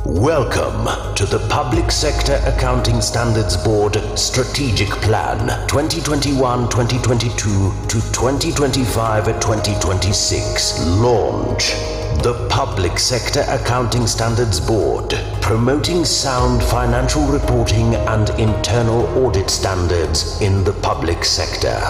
Welcome to the Public Sector Accounting Standards Board Strategic Plan 2021-2022 to 2025-2026 launch. The Public Sector Accounting Standards Board, promoting sound financial reporting and internal audit standards in the public sector.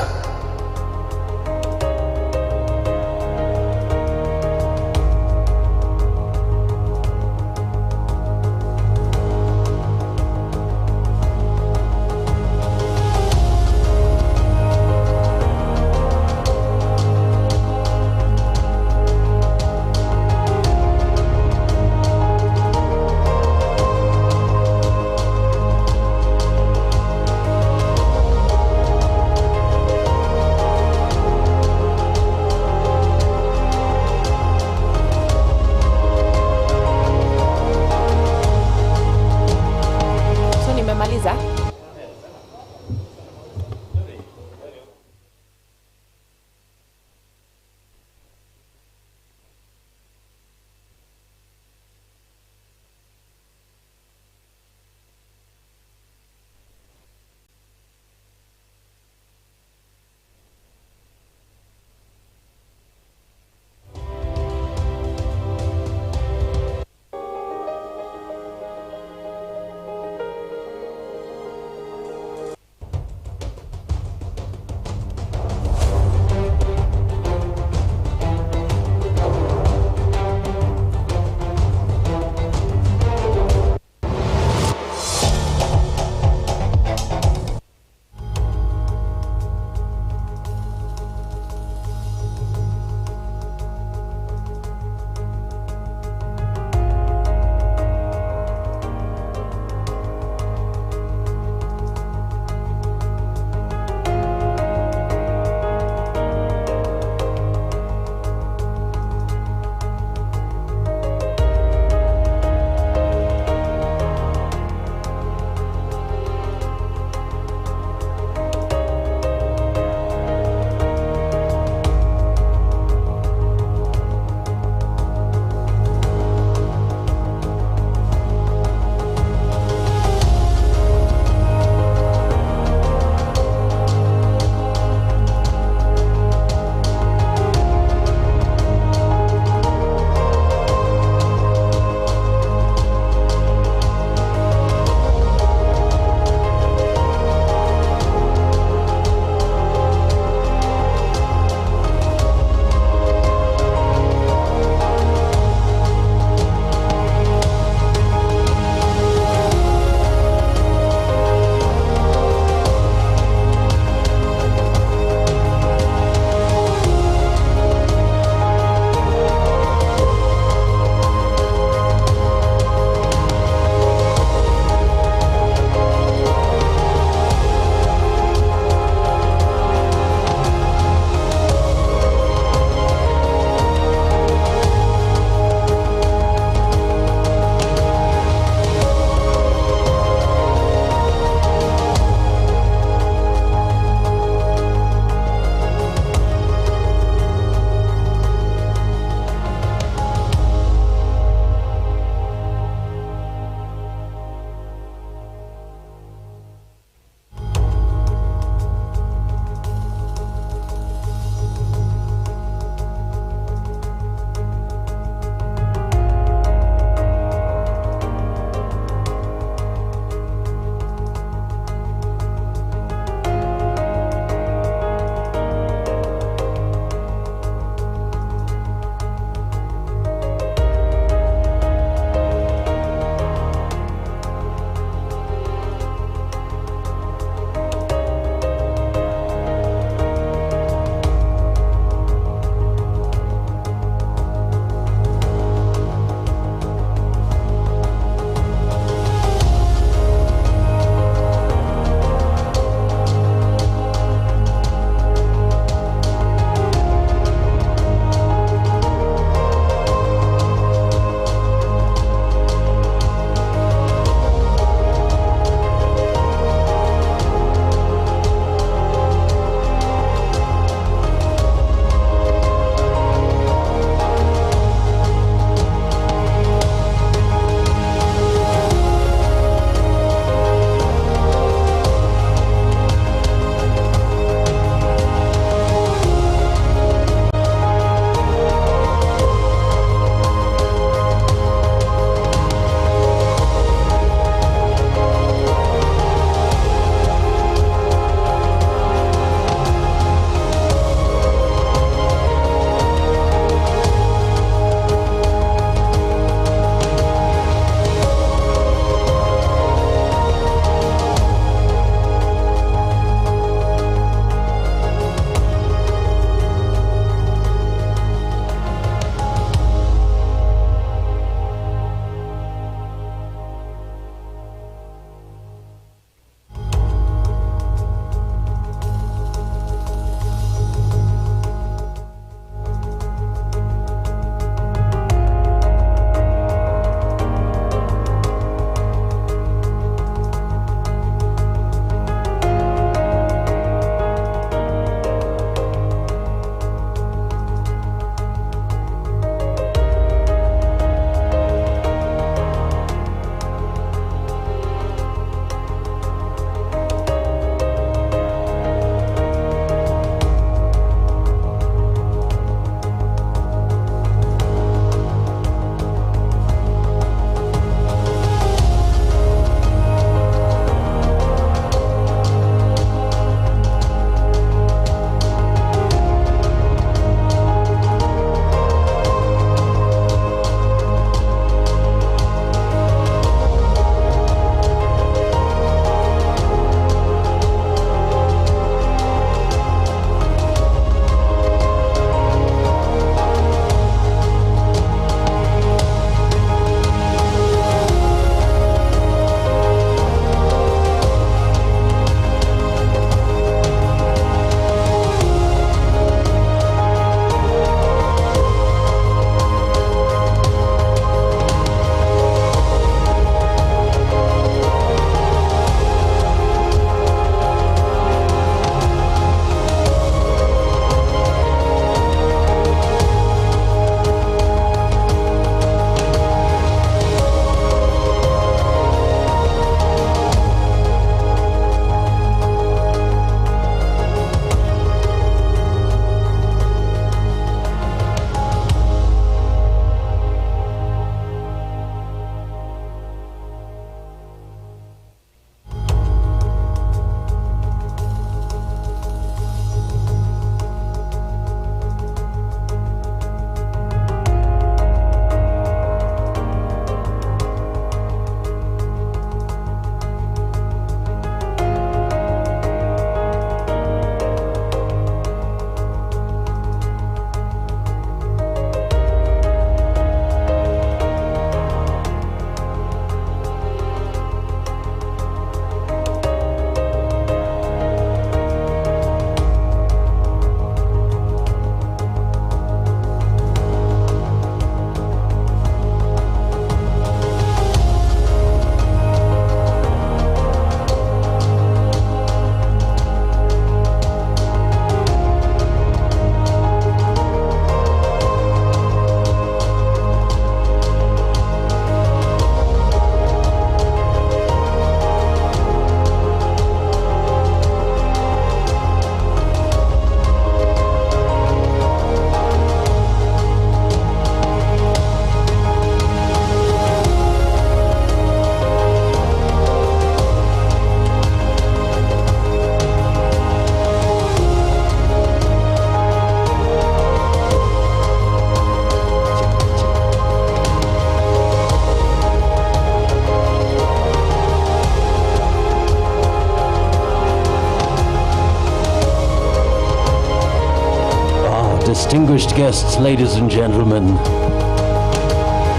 Distinguished guests, ladies and gentlemen,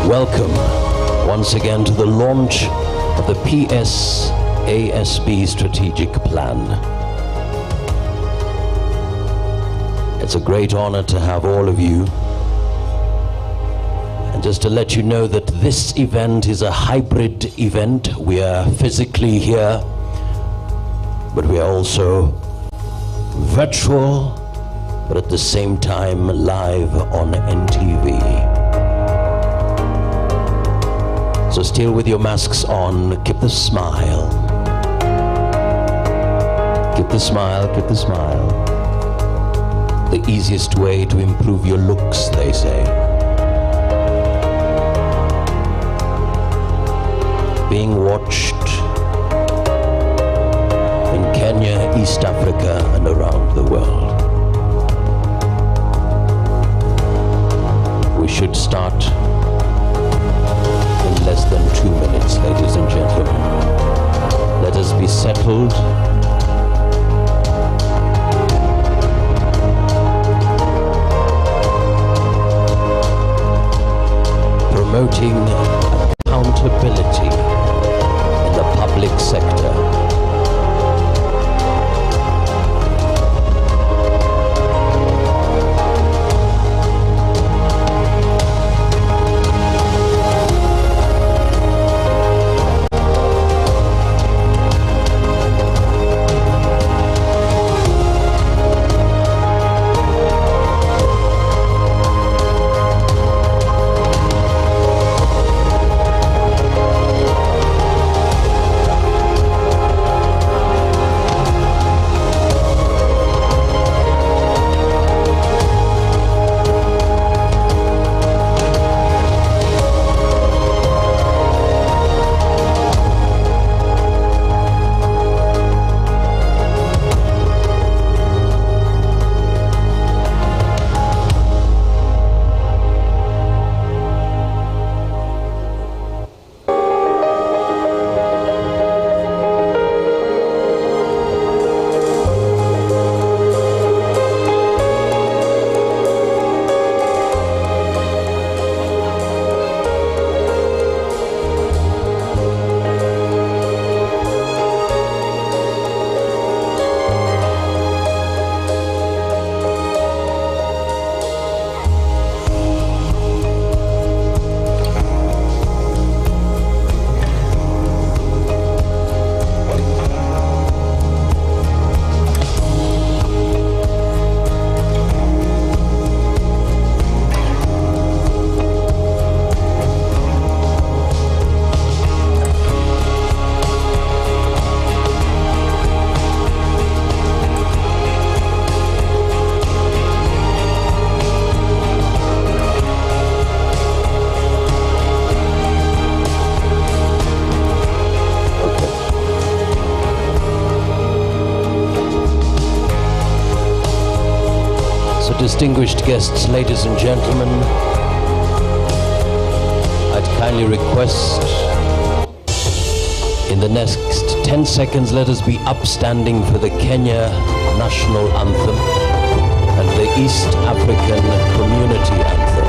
welcome once again to the launch of the Psasb Strategic Plan. It's a great honor to have all of you. And just to let you know that this event is a hybrid event. We are physically here, but we are also virtual, but at the same time live on NTV. So still with your masks on, keep the smile. Keep the smile, keep the smile. The easiest way to improve your looks, they say. Being watched in Kenya, East Africa, and around the world. We should start in less than 2 minutes, ladies and gentlemen. Let us be settled. Promoting accountability in the public sector. Distinguished guests, ladies and gentlemen, I'd kindly request in the next 10 seconds, let us be upstanding for the Kenya National Anthem and the East African Community Anthem.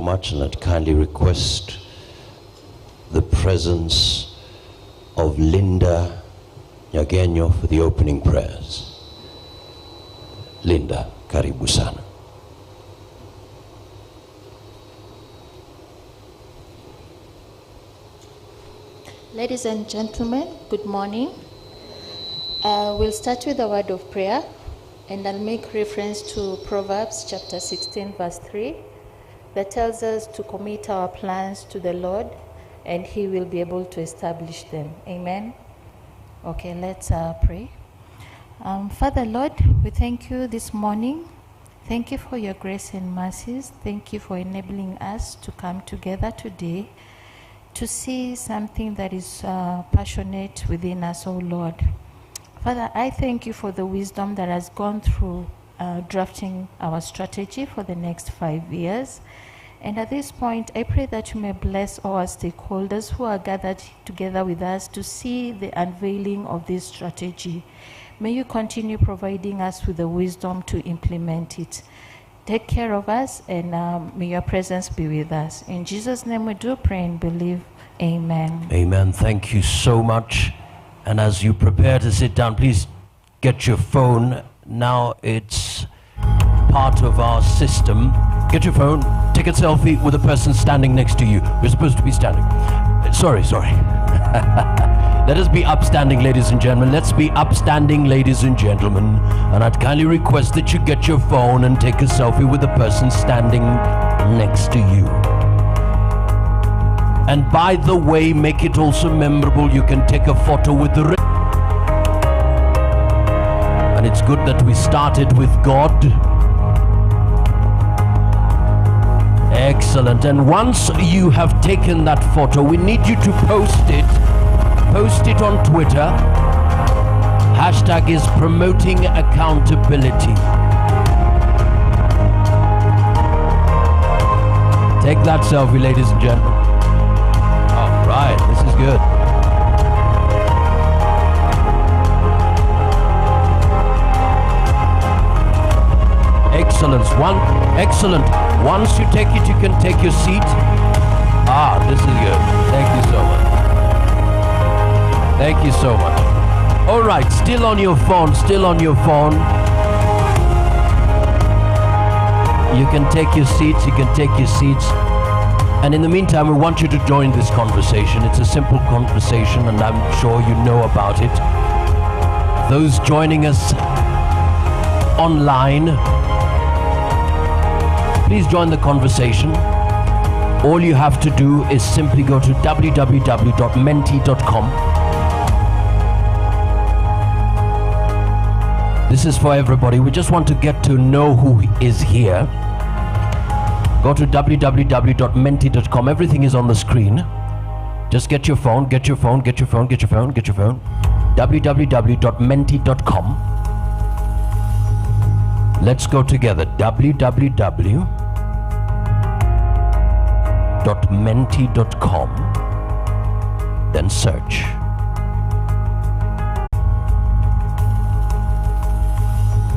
much, and I'd kindly request the presence of Linda Nyagenyo for the opening prayers. Linda, karibu sana. Ladies and gentlemen, good morning. We'll start with a word of prayer, and I'll make reference to Proverbs chapter 16, verse 3, that tells us to commit our plans to the Lord, and He will be able to establish them. Amen. Okay, let's pray. Father Lord, we thank you this morning. Thank you for your grace and mercies. Thank you for enabling us to come together today to see something that is passionate within us, oh Lord. Father, I thank you for the wisdom that has gone through drafting our strategy for the next 5 years. And at this point, I pray that you may bless all our stakeholders who are gathered together with us to see the unveiling of this strategy. May you continue providing us with the wisdom to implement it. Take care of us, and may your presence be with us. In Jesus' name we do pray and believe. Amen. Amen. Thank you so much. And as you prepare to sit down, please get your phone. Now it's part of our system. Get your phone, take a selfie with the person standing next to you. We're supposed to be standing. Sorry. Let us be upstanding, ladies and gentlemen. Let's be upstanding, ladies and gentlemen. And I'd kindly request that you get your phone and take a selfie with the person standing next to you. And by the way, make it also memorable. You can take a photo with the... And it's good that we started with God. Excellent. And once you have taken that photo, we need you to post it. Post it on Twitter. Hashtag is promoting accountability. Take that selfie, ladies and gentlemen. All right, this is good. Excellent. Once you take it, you can take your seat. This is good. Thank you so much. Thank you so much. All right, still on your phone. You can take your seats. And in the meantime, we want you to join this conversation. It's a simple conversation, and I'm sure you know about it. Those joining us online, please join the conversation. All you have to do is simply go to www.menti.com. This is for everybody. We just want to get to know who is here. Go to www.menti.com. Everything is on the screen. Just get your phone. www.menti.com. Let's go together. www.menti.com. Then search.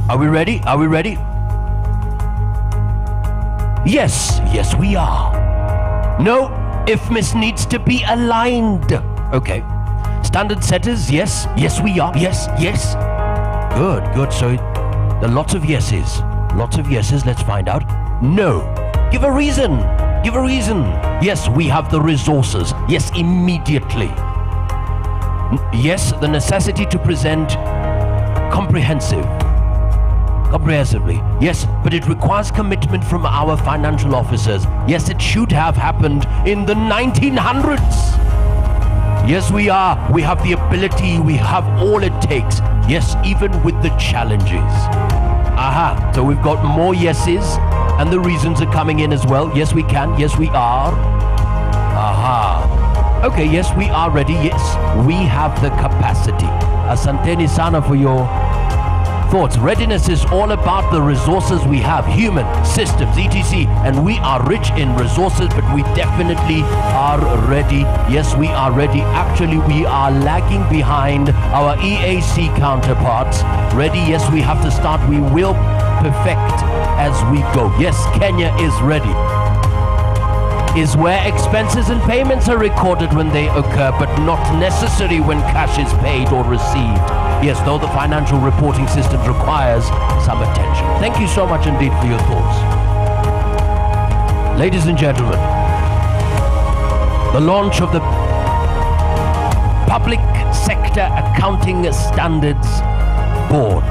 Are we ready? Yes, we are. No, ifness needs to be aligned. Okay. Standard setters, yes, we are. Yes. Good. So there are lots of yeses. Let's find out. No. Give a reason. Yes, we have the resources. Yes, immediately. Yes, the necessity to present comprehensively. Yes, but it requires commitment from our financial officers. Yes, it should have happened in the 1900s. Yes, we are. We have the ability. We have all it takes. Yes, even with the challenges. So we've got more yeses, and the reasons are coming in as well. Yes, we can. Yes, we are. Okay, yes, we are ready. Yes, we have the capacity. Asanteni sana for your thoughts. Readiness is all about the resources we have, human, systems, etc. And we are rich in resources, but we definitely are ready. Yes, we are ready. Actually, we are lagging behind our EAC counterparts. Ready? Yes, we have to start. We will perfect as we go. Yes, Kenya is ready. is where expenses and payments are recorded when they occur, but not necessary when cash is paid or received. Yes, though the financial reporting system requires some attention. Thank you so much indeed for your thoughts. Ladies and gentlemen, the launch of the Public Sector Accounting Standards Board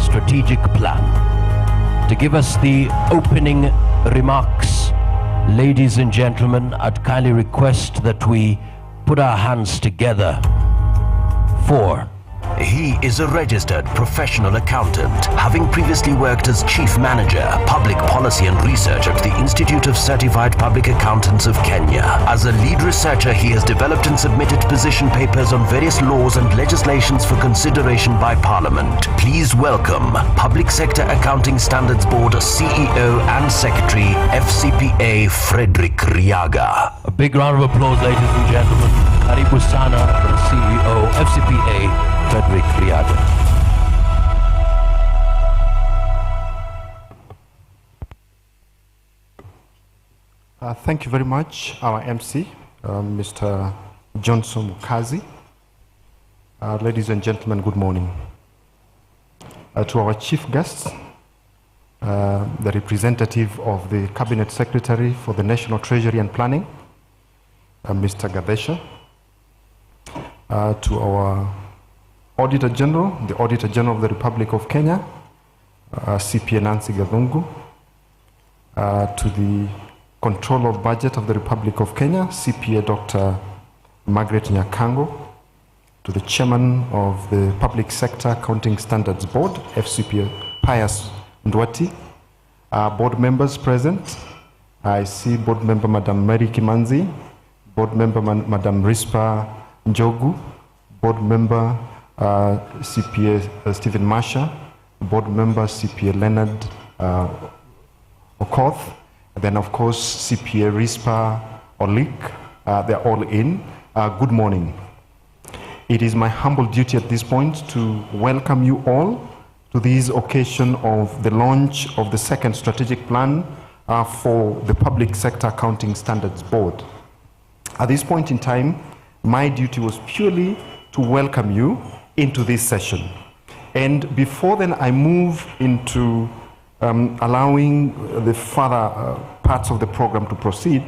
Strategic Plan. To give us the opening remarks, ladies and gentlemen, I'd kindly request that we put our hands together for... He is a registered professional accountant, having previously worked as Chief Manager, Public Policy and Research at the Institute of Certified Public Accountants of Kenya. As a lead researcher, he has developed and submitted position papers on various laws and legislations for consideration by Parliament. Please welcome Public Sector Accounting Standards Board CEO and Secretary, FCPA, Frederick Riaga. A big round of applause, ladies and gentlemen. Karibu sana, the CEO, FCPA, Frederick Riaga. Thank you very much, our MC, Mr. Johnson Mukazi. Ladies and gentlemen, good morning. To our chief guests, the representative of the Cabinet Secretary for the National Treasury and Planning, Mr. Gadesha, to our Auditor General, the Auditor General of the Republic of Kenya, CPA Nancy Gathungu, to the Controller of Budget of the Republic of Kenya, CPA Dr. Margaret Nyakango, to the Chairman of the Public Sector Accounting Standards Board, FCPA Pius Ndwati, board members present. I see Board Member Madam Mary Kimanzi, Board Member Madam Rispa Njogu, Board Member CPA Stephen Masha, Board Member CPA Leonard Okoth, and then of course CPA Rispa Olik. They're all in. Good morning. It is my humble duty at this point to welcome you all to this occasion of the launch of the second strategic plan for the Public Sector Accounting Standards Board. At this point in time, my duty was purely to welcome you into this session. And before then I move into allowing the further parts of the program to proceed,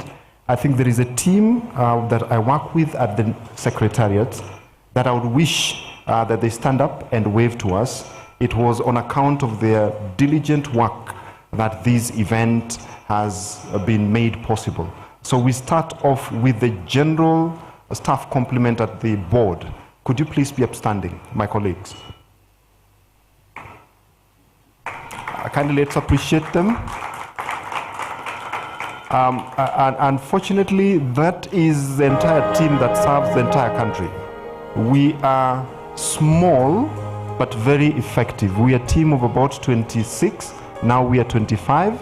I think there is a team that I work with at the Secretariat that I would wish that they stand up and wave to us. It was on account of their diligent work that this event has been made possible. So we start off with the general staff complement at the board. Could you please be upstanding, my colleagues? Kindly let's appreciate them. Unfortunately, that is the entire team that serves the entire country. We are small, but very effective. We are a team of about 26. Now we are 25.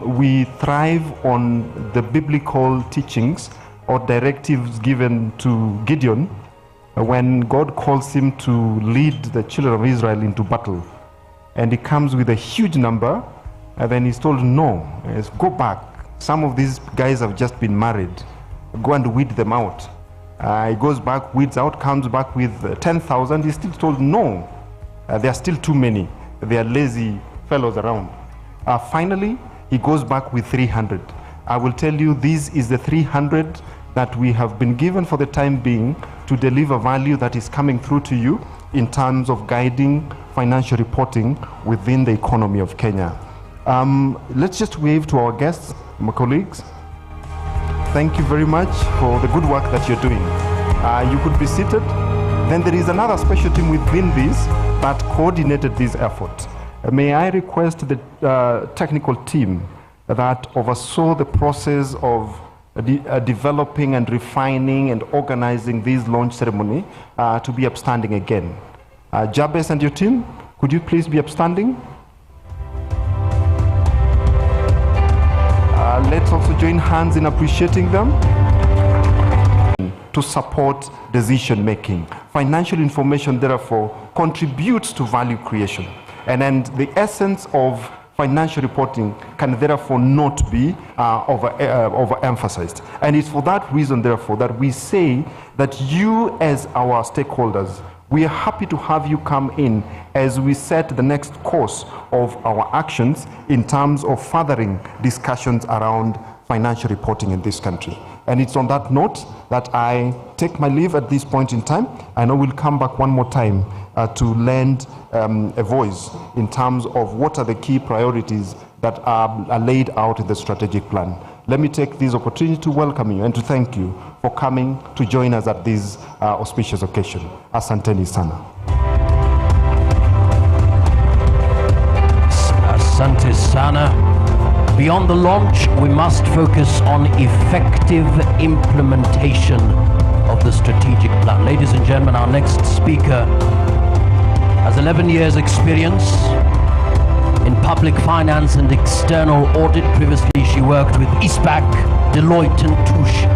We thrive on the biblical teachings or directives given to Gideon when God calls him to lead the children of Israel into battle. And he comes with a huge number, and then he's told, no, go back. Some of these guys have just been married. Go and weed them out. He goes back, weeds out, comes back with 10,000. He's still told, no, there are still too many. They are lazy fellows around. Finally, he goes back with 300. I will tell you, this is the 300 that we have been given for the time being to deliver value that is coming through to you in terms of guiding financial reporting within the economy of Kenya. Let's just wave to our guests, my colleagues. Thank you very much for the good work that you're doing. You could be seated. Then there is another special team within this that coordinated this effort. May I request the technical team that oversaw the process of developing and refining and organizing this launch ceremony to be upstanding again. Jabez and your team, could you please be upstanding? Let's also join hands in appreciating them. To support decision making. Financial information, therefore, contributes to value creation. And then the essence of financial reporting can therefore not be overemphasized. And it's for that reason, therefore, that we say that you as our stakeholders, we are happy to have you come in as we set the next course of our actions in terms of furthering discussions around financial reporting in this country. And it's on that note that I take my leave at this point in time. I know we'll come back one more time to lend a voice in terms of what are the key priorities that are laid out in the strategic plan. Let me take this opportunity to welcome you and to thank you for coming to join us at this auspicious occasion. Asanteni sana. Asante sana. Beyond the launch, we must focus on effective implementation of the strategic plan. Ladies and gentlemen, our next speaker has 11 years experience in public finance and external audit. Previously, she worked with Psasb, Deloitte & Touche,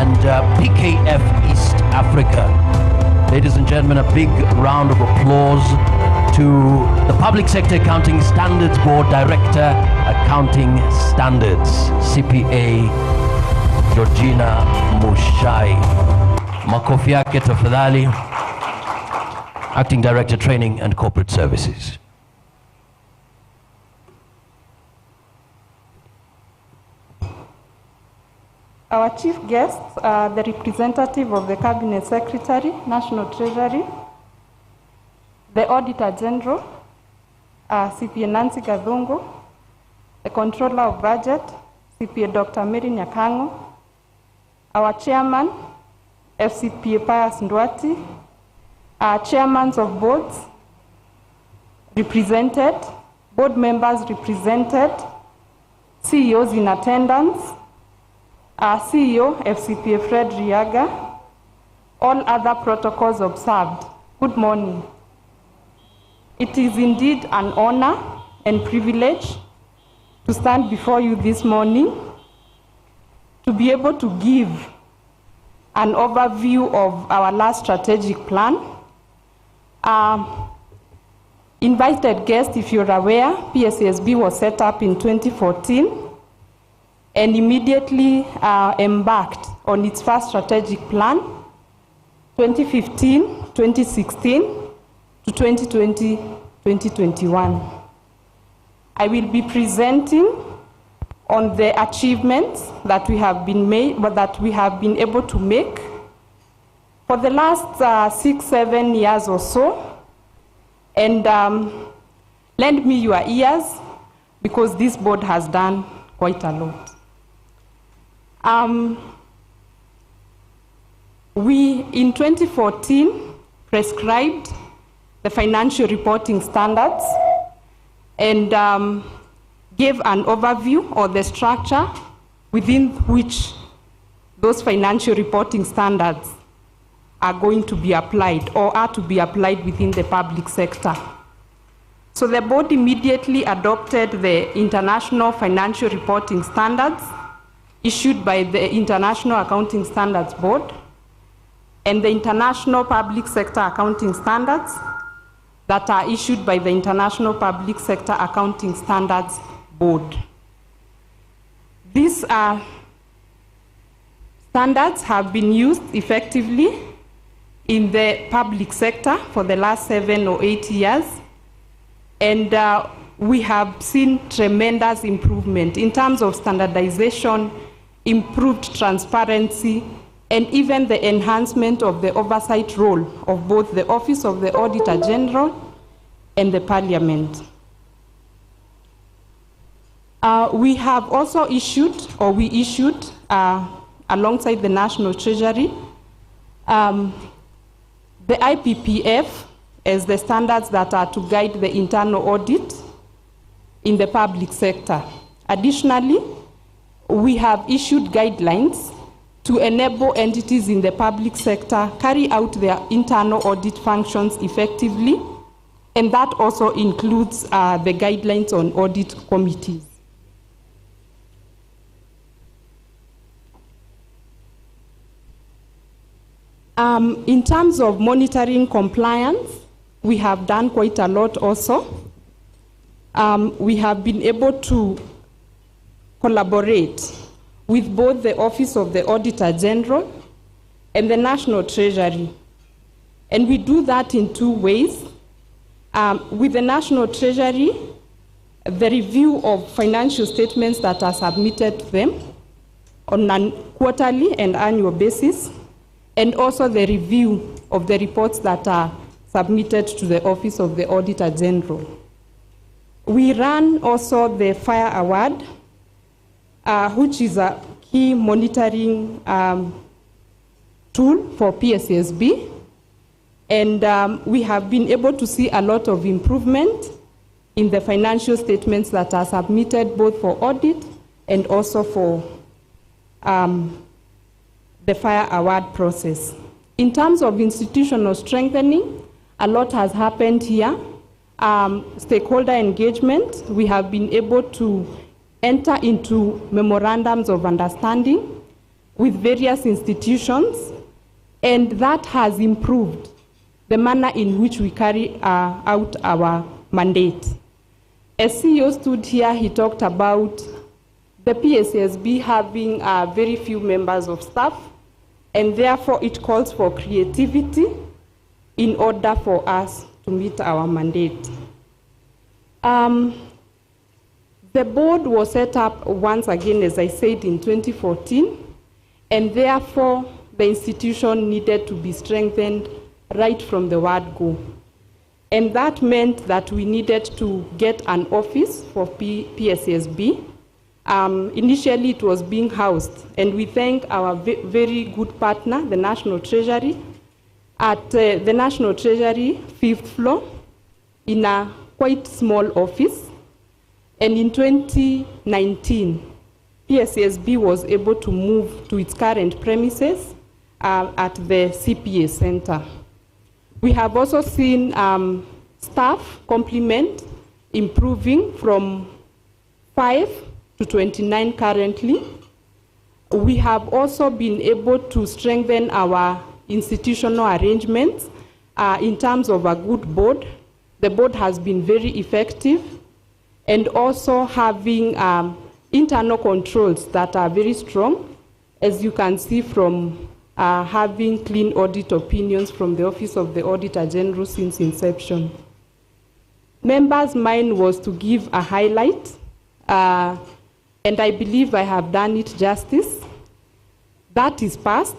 and PKF East Africa. Ladies and gentlemen, a big round of applause to the Public Sector Accounting Standards Board Director, Accounting Standards, CPA Georgina Mushai. Makofi yake tafadhali. Acting Director, Training and Corporate Services. Our chief guests are the representative of the Cabinet Secretary, National Treasury, the Auditor General, CPA Nancy Gathungu, the Controller of Budget, CPA Dr. Mary Nyakango, our Chairman, FCPA Pius Ndwati, our Chairmans of Boards represented, board members represented, CEOs in attendance, our CEO, FCPA Fred Riaga, all other protocols observed. Good morning. It is indeed an honor and privilege to stand before you this morning to be able to give an overview of our last strategic plan. Invited guest, if you're aware, Psasb was set up in 2014 and immediately embarked on its first strategic plan, 2015, 2016, to 2020-2021. I will be presenting on the achievements that we have been able to make for the last 6-7 years or so, and lend me your ears because this board has done quite a lot. We in 2014 prescribed the financial reporting standards and gave an overview of the structure within which those financial reporting standards are going to be applied or are to be applied within the public sector. So the board immediately adopted the International Financial Reporting Standards issued by the International Accounting Standards Board and the International Public Sector Accounting Standards that are issued by the International Public Sector Accounting Standards Board. These standards have been used effectively in the public sector for the last 7 or 8 years, and we have seen tremendous improvement in terms of standardization, improved transparency, and even the enhancement of the oversight role of both the Office of the Auditor General and the Parliament. We have also issued, or we issued, alongside the National Treasury, the IPPF as the standards that are to guide the internal audit in the public sector. Additionally, we have issued guidelines to enable entities in the public sector carry out their internal audit functions effectively, and that also includes the guidelines on audit committees. In terms of monitoring compliance, we have done quite a lot also. we have been able to collaborate with both the Office of the Auditor General and the National Treasury. And we do that in two ways. With the National Treasury, the review of financial statements that are submitted to them on a quarterly and annual basis, and also the review of the reports that are submitted to the Office of the Auditor General. We run also the Fire Award, which is a key monitoring tool for Psasb, and we have been able to see a lot of improvement in the financial statements that are submitted both for audit and also for the Fire Award process. In terms of institutional strengthening, a lot has happened here. Stakeholder engagement, we have been able to enter into memorandums of understanding with various institutions, and that has improved the manner in which we carry out our mandate. As CEO stood here, he talked about the Psasb having very few members of staff, and therefore it calls for creativity in order for us to meet our mandate. The board was set up once again, as I said, in 2014, and therefore the institution needed to be strengthened right from the word go. And that meant that we needed to get an office for Psasb. Initially it was being housed, and we thank our very good partner, the National Treasury, at the National Treasury 5th floor in a quite small office. And in 2019, Psasb was able to move to its current premises at the CPA Center. We have also seen staff complement improving from 5 to 29 currently. We have also been able to strengthen our institutional arrangements in terms of a good board. The board has been very effective, and also having internal controls that are very strong, as you can see from having clean audit opinions from the Office of the Auditor General since inception. Members' mind was to give a highlight, and I believe I have done it justice. That is past.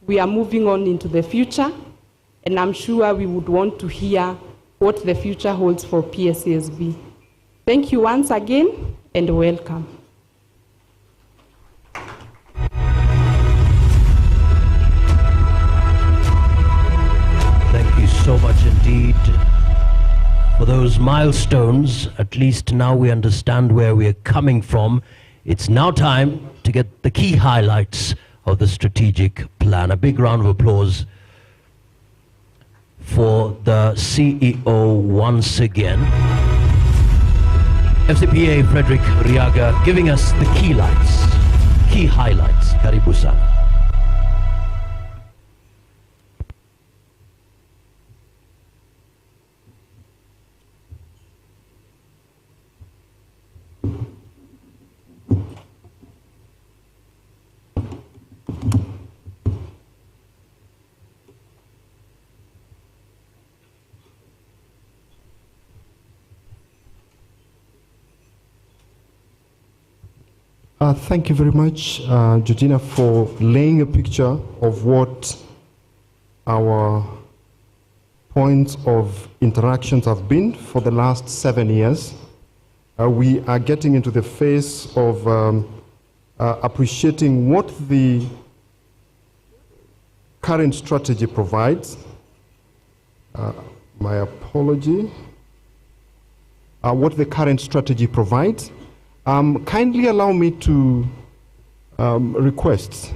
We are moving on into the future, and I'm sure we would want to hear what the future holds for Psasb. Thank you once again, and welcome. Thank you so much indeed for those milestones. At least now we understand where we are coming from. It's now time to get the key highlights of the strategic plan. A big round of applause for the CEO once again. FCPA Frederick Riaga giving us the key highlights. Karibu sana. Thank you very much, Georgina, for laying a picture of what our points of interactions have been for the last 7 years. We are getting into the phase of appreciating what the current strategy provides. My apology. What the current strategy provides. Kindly allow me to request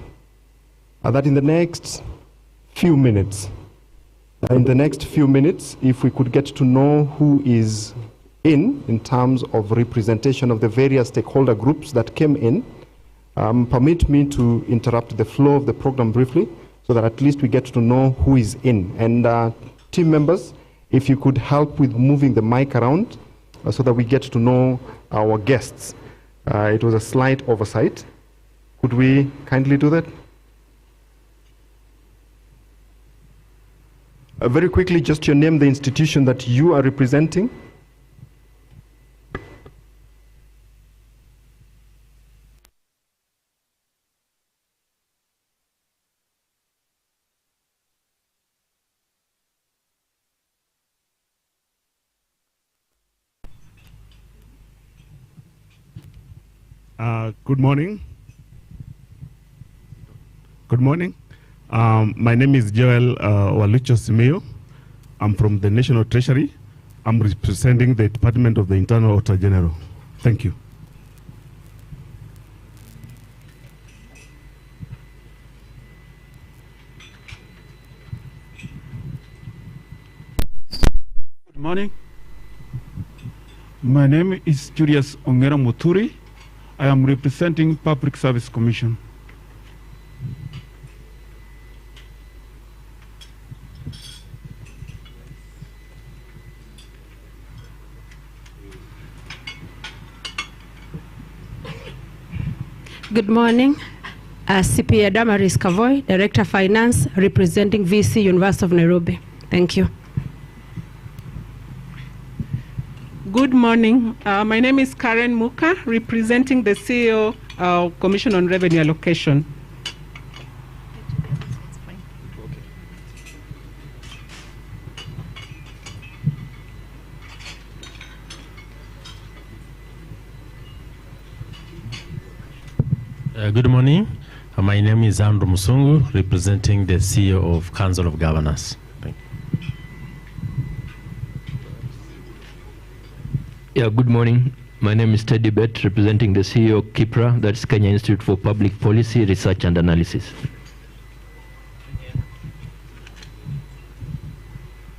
that in the next few minutes, if we could get to know who is in terms of representation of the various stakeholder groups that came in, permit me to interrupt the flow of the program briefly so that at least we get to know who is in. And team members, if you could help with moving the mic around so that we get to know our guests. It was a slight oversight. Could we kindly do that? Very quickly, just your name, the institution that you are representing. Good morning. Good morning. My name is Joel Walucho Simeo. I'm from the National Treasury. I'm representing the Department of the Internal Auditor General. Thank you. Good morning. My name is Julius Ongera Muturi. I am representing Public Service Commission. Good morning. CPA Damaris Kavoy, Director Finance, representing VC University of Nairobi. Thank you. Good morning. My name is Karen Muka, representing the CEO Commission on Revenue Allocation. Good morning. My name is Andrew Musungu, representing the CEO of Council of Governors. Thank you. Yeah, good morning. My name is Teddy Bett, representing the CEO of KIPRA, that's Kenya Institute for Public Policy, Research and Analysis.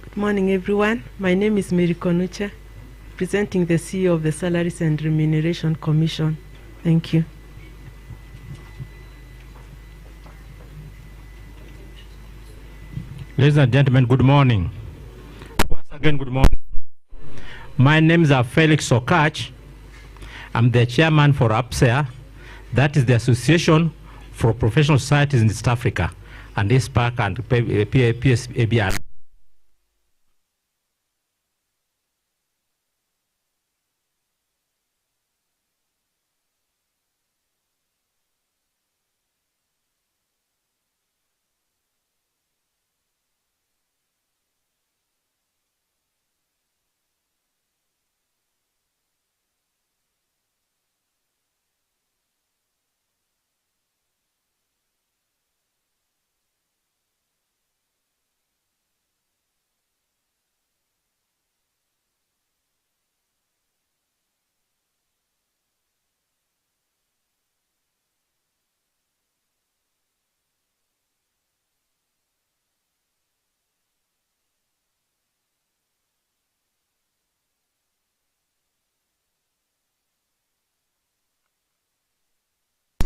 Good morning, everyone. My name is Mary Konucha, representing the CEO of the Salaries and Remuneration Commission. Thank you. Ladies and gentlemen, good morning. Once again, good morning. My name is Felix Okach. I'm the chairman for APSEA, that is the Association for Professional Societies in East Africa, and ISPAC and PSABR.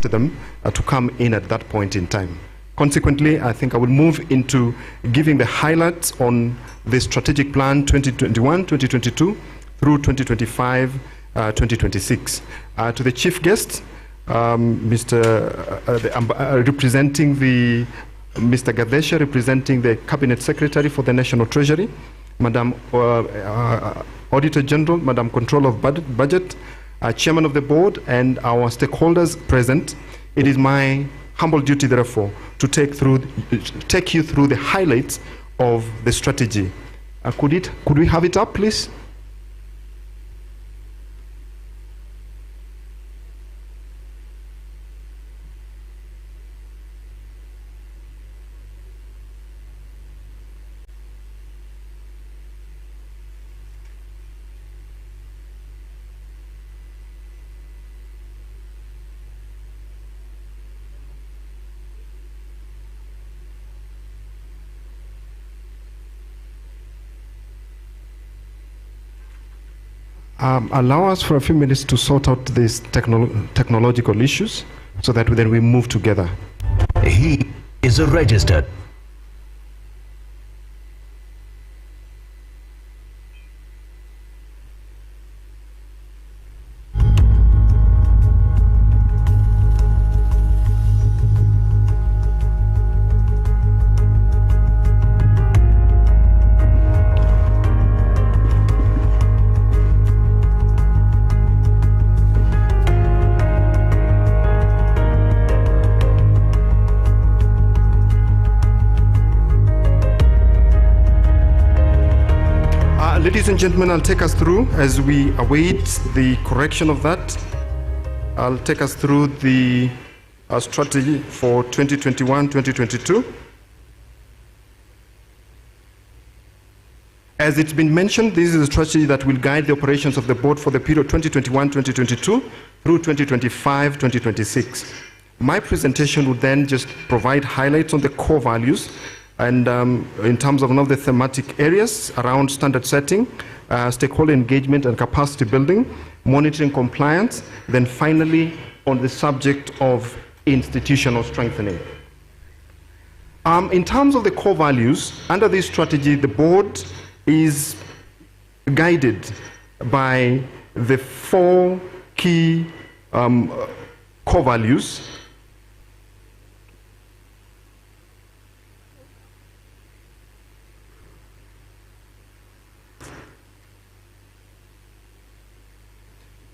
To them to come in at that point in time. Consequently, I think I will move into giving the highlights on the strategic plan 2021-2022 through 2025-2026. To the chief guest, representing the Mr. Gadesha, representing the Cabinet Secretary for the National Treasury, Madam Auditor General, Madam Controller of Budget, Chairman of the Board, and our stakeholders present. It is my humble duty, therefore, to take you through the highlights of the strategy. Could we have it up, please? Allow us for a few minutes to sort out these technological issues so that then we move together. He is a registered Ladies and gentlemen, I'll take us through, as we await the correction of that, I'll take us through the strategy for 2021-2022. As it's been mentioned, this is a strategy that will guide the operations of the board for the period 2021-2022 through 2025-2026. My presentation would then just provide highlights on the core values and in terms of one of the thematic areas around standard setting, stakeholder engagement and capacity building, monitoring compliance, then finally on the subject of institutional strengthening. In terms of the core values, under this strategy, the board is guided by the 4 key core values.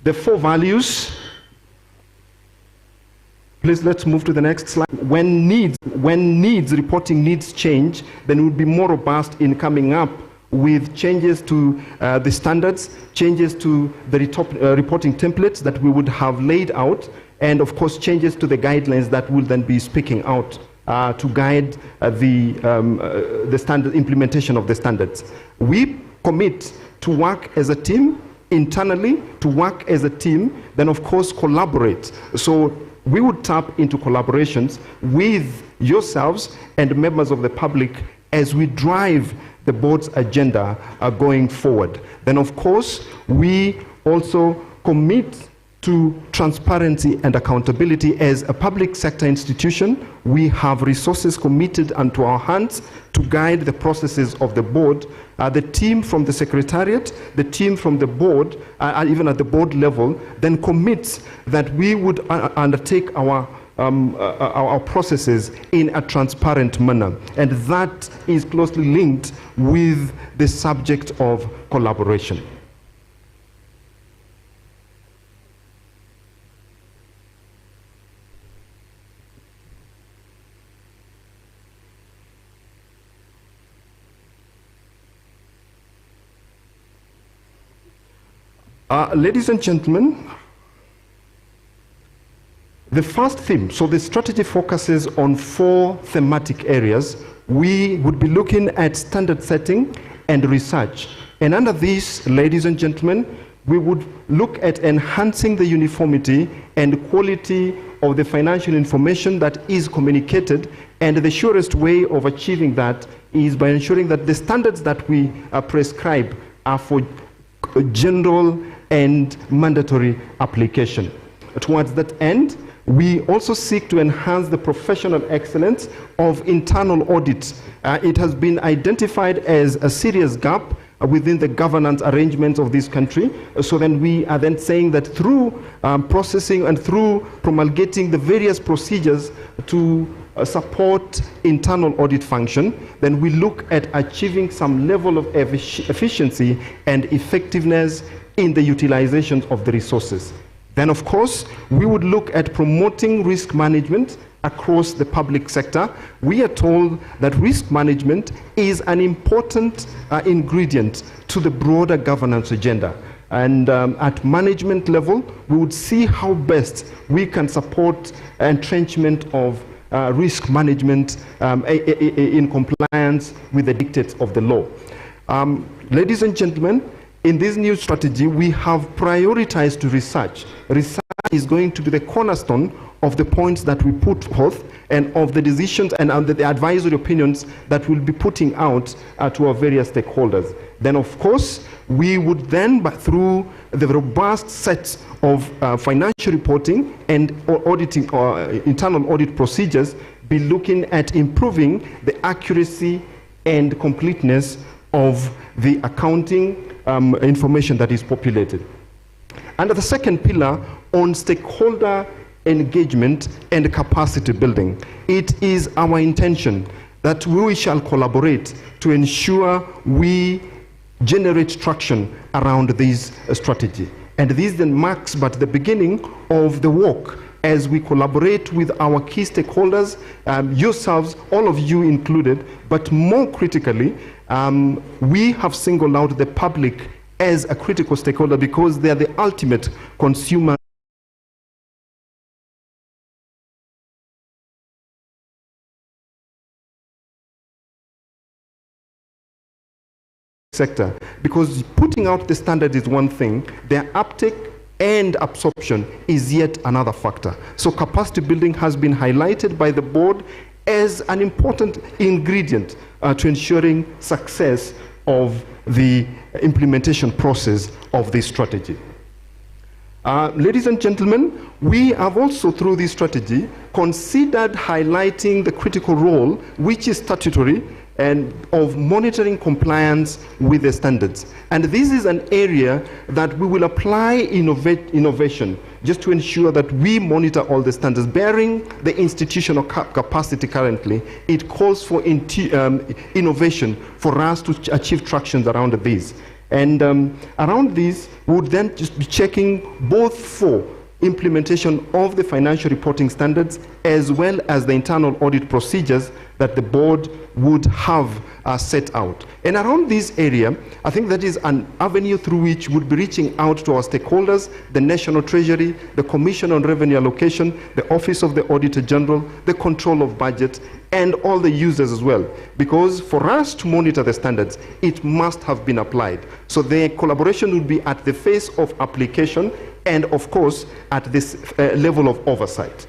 The 4 values, please let's move to the next slide. When reporting needs change, then we'll be more robust in coming up with changes to the standards, changes to the reporting templates that we would have laid out, and of course changes to the guidelines that will then be speaking out to guide the standard implementation of the standards. We commit to work as a team internally, to work as a team, then of course collaborate. So we would tap into collaborations with yourselves and members of the public as we drive the board's agenda going forward. Then of course we also commit to transparency and accountability. As a public sector institution, we have resources committed unto our hands to guide the processes of the board. The team from the secretariat, the team from the board, even at the board level, then commits that we would undertake our processes in a transparent manner. And that is closely linked with the subject of collaboration. Ladies and gentlemen, the first theme, so the strategy focuses on 4 thematic areas. We would be looking at standard setting and research. And under this, ladies and gentlemen, we would look at enhancing the uniformity and quality of the financial information that is communicated, and the surest way of achieving that is by ensuring that the standards that we prescribe are for general and mandatory application. Towards that end, we also seek to enhance the professional excellence of internal audit. It has been identified as a serious gap within the governance arrangements of this country. So then we are then saying that through processing and through promulgating the various procedures to support internal audit function, then we look at achieving some level of efficiency and effectiveness in the utilization of the resources. Then of course, we would look at promoting risk management across the public sector. We are told that risk management is an important ingredient to the broader governance agenda. And at management level, we would see how best we can support entrenchment of risk management in compliance with the dictates of the law. Ladies and gentlemen, in this new strategy, we have prioritized research. Research is going to be the cornerstone of the points that we put forth and of the decisions and the advisory opinions that we'll be putting out to our various stakeholders. Then, of course, we would then, through the robust sets of financial reporting and auditing or internal audit procedures, be looking at improving the accuracy and completeness of the accounting information that is populated. Under the second pillar on stakeholder engagement and capacity building, it is our intention that we shall collaborate to ensure we generate traction around this strategy. And this then marks but the beginning of the work as we collaborate with our key stakeholders, yourselves, all of you included, but more critically, we have singled out the public as a critical stakeholder because they are the ultimate consumer sector, because putting out the standard is one thing, their uptake and absorption is yet another factor. So capacity building has been highlighted by the board as an important ingredient to ensuring success of the implementation process of this strategy. Ladies and gentlemen, we have also, through this strategy, considered highlighting the critical role, which is statutory, and of monitoring compliance with the standards. And this is an area that we will apply innovation just to ensure that we monitor all the standards. Bearing the institutional capacity currently, it calls for innovation for us to achieve tractions around these. And around this, we would then just be checking both for implementation of the financial reporting standards as well as the internal audit procedures that the board would have set out. And around this area, I think that is an avenue through which we'll be reaching out to our stakeholders, the National Treasury, the Commission on Revenue Allocation, the Office of the Auditor General, the Control of Budget, and all the users as well. Because for us to monitor the standards, it must have been applied. So the collaboration will be at the phase of application and, of course, at this level of oversight.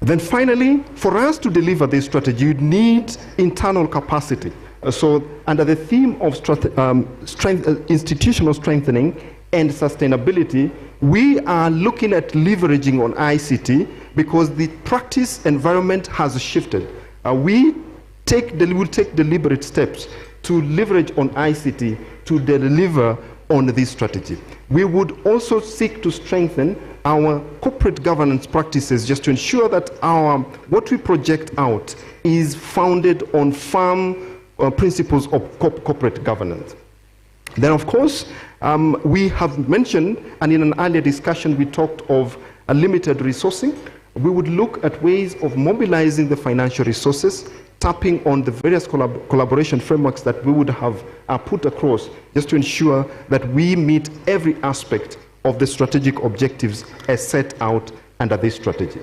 Then finally, for us to deliver this strategy, you need internal capacity. So under the theme of institutional strengthening and sustainability, we are looking at leveraging on ICT because the practice environment has shifted. We'll take deliberate steps to leverage on ICT to deliver on this strategy. We would also seek to strengthen our corporate governance practices just to ensure that what we project out is founded on firm principles of corporate governance. Then, of course, we have mentioned, and in an earlier discussion, we talked of a limited resourcing. We would look at ways of mobilizing the financial resources, tapping on the various collaboration frameworks that we would have put across just to ensure that we meet every aspect of the strategic objectives as set out under this strategy.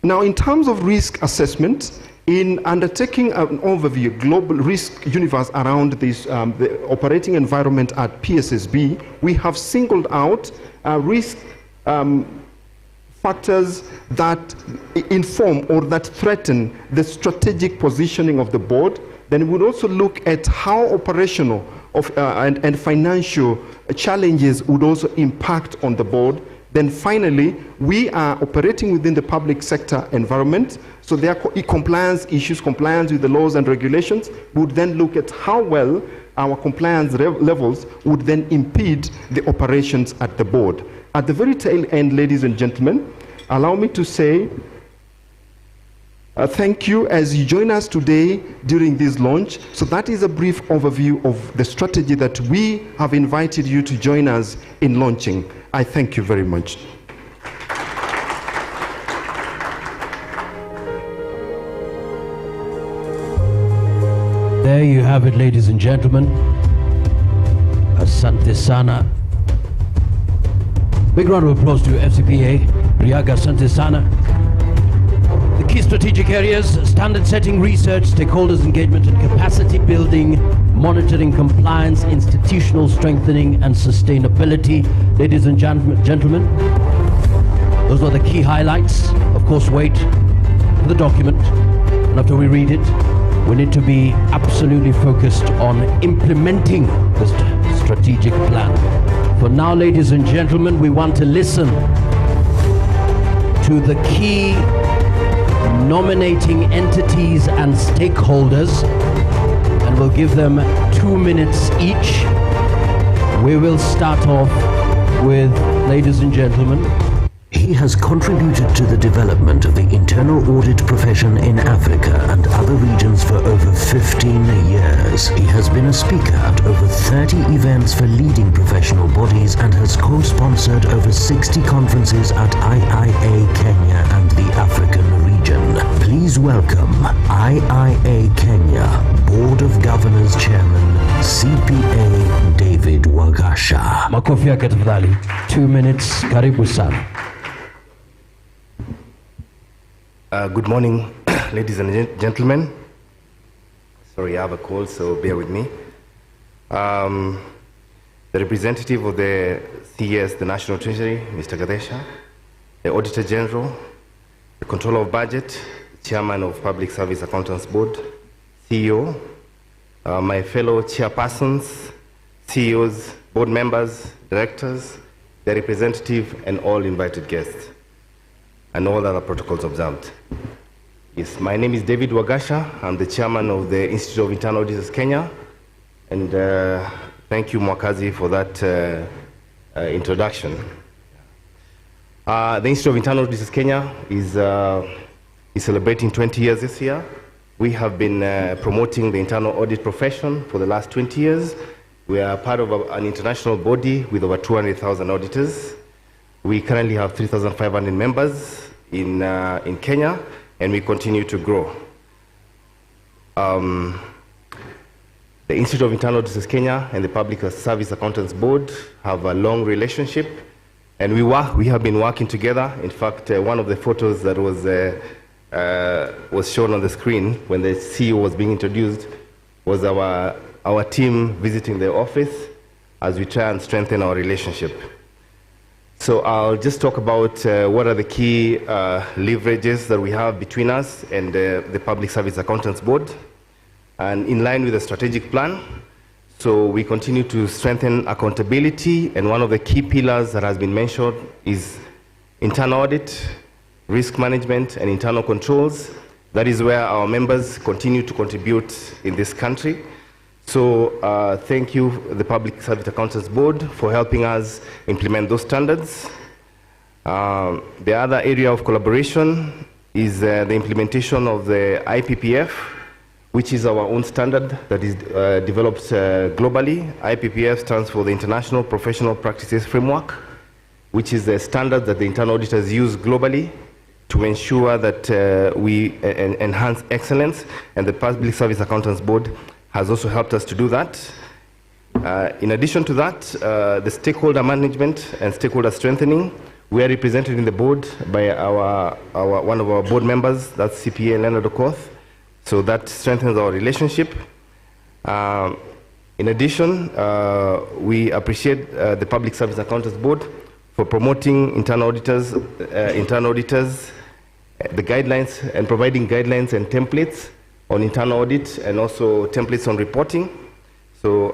Now, in terms of risk assessment, in undertaking an overview, global risk universe around this, the operating environment at Psasb, we have singled out risk factors that inform or that threaten the strategic positioning of the board. Then we would also look at how operational and financial challenges would also impact on the board. Then finally, we are operating within the public sector environment, so there are compliance issues, compliance with the laws and regulations. We would then look at how well our compliance levels would then impede the operations at the board. At the very tail end, ladies and gentlemen, allow me to say thank you as you join us today during this launch. So that is a brief overview of the strategy that we have invited you to join us in launching. I thank you very much. There you have it, ladies and gentlemen. Asante sana. Big round of applause to FCPA. Riaga Asante sana. The key strategic areas: standard setting, research, stakeholders engagement and capacity building, monitoring compliance, institutional strengthening and sustainability. Ladies and gentlemen, those are the key highlights. Of course, wait for the document, and after we read it, we need to be absolutely focused on implementing the strategic plan. For now, ladies and gentlemen, we want to listen to the key nominating entities and stakeholders, and we'll give them 2 minutes each. We will start off with, ladies and gentlemen. He has contributed to the development of the internal audit profession in Africa and other regions for over 15 years, he has been a speaker at over 30 events for leading professional bodies and has co-sponsored over 60 conferences at IIA Kenya and the African region. Please welcome IIA Kenya Board of Governors Chairman CPA David Wagasha. Makofi yake tafadhali. 2 minutes. Karibu sana. Good morning, ladies and gentlemen. Sorry, I have a cold, so bear with me. The representative of the CS, the National Treasury, Mr. Gadesha, the Auditor General, the Controller of Budget, Chairman of Public Service Accountants Board, CEO, my fellow chairpersons, CEOs, board members, directors, the representative, and all invited guests, and all other protocols observed. Yes, my name is David Wagasha. I'm the chairman of the Institute of Internal Auditors Kenya, and thank you, Mwakazi, for that introduction. The Institute of Internal Auditors Kenya is celebrating 20 years this year. We have been promoting the internal audit profession for the last 20 years. We are part of an international body with over 200,000 auditors. We currently have 3,500 members in Kenya, and we continue to grow. The Institute of Internal Auditors Kenya and the Public Service Accountants Board have a long relationship, and we have been working together. In fact, one of the photos that was shown on the screen when the CEO was being introduced was our team visiting the office as we try and strengthen our relationship. So I'll just talk about what are the key leverages that we have between us and the Public Service Accountants Board. And in line with the strategic plan, so we continue to strengthen accountability, and one of the key pillars that has been mentioned is internal audit, risk management, and internal controls. That is where our members continue to contribute in this country. So thank you, the Public Service Accountants Board, for helping us implement those standards. The other area of collaboration is the implementation of the IPPF, which is our own standard that is developed globally. IPPF stands for the International Professional Practices Framework, which is a standard that the internal auditors use globally to ensure that we enhance excellence, and the Public Service Accountants Board has also helped us to do that. In addition to that, the stakeholder management and stakeholder strengthening, we are represented in the board by one of our board members, that's CPA Leonard Okoth, so that strengthens our relationship. In addition, we appreciate the Public Service Accountants Board for promoting internal auditors, the guidelines, and providing guidelines and templates on internal audit, and also templates on reporting. So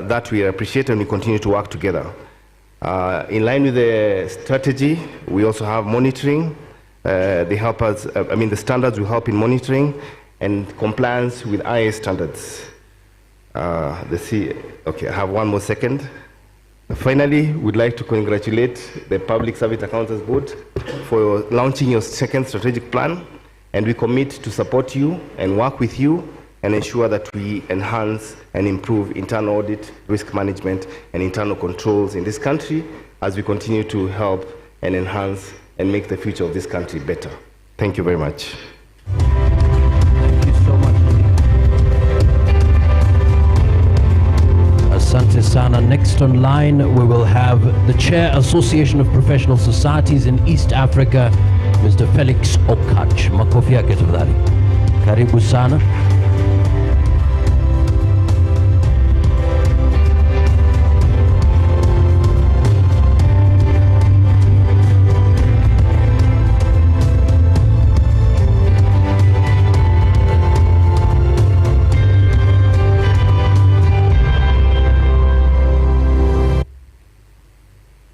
that we appreciate, and we continue to work together. In line with the strategy, we also have monitoring. They help us, the standards will help in monitoring and compliance with IA standards. Okay, I have one more second. Finally, we'd like to congratulate the Public Service Accountants Board for launching your second strategic plan, and we commit to support you and work with you and ensure that we enhance and improve internal audit, risk management, and internal controls in this country as we continue to help and enhance and make the future of this country better. Thank you very much. Thank you so much. Asante sana. Next on line, we will have the Chair, Association of Professional Societies in East Africa, Mr. Felix Okach. Makofi yake tafadhali. Karibu sana.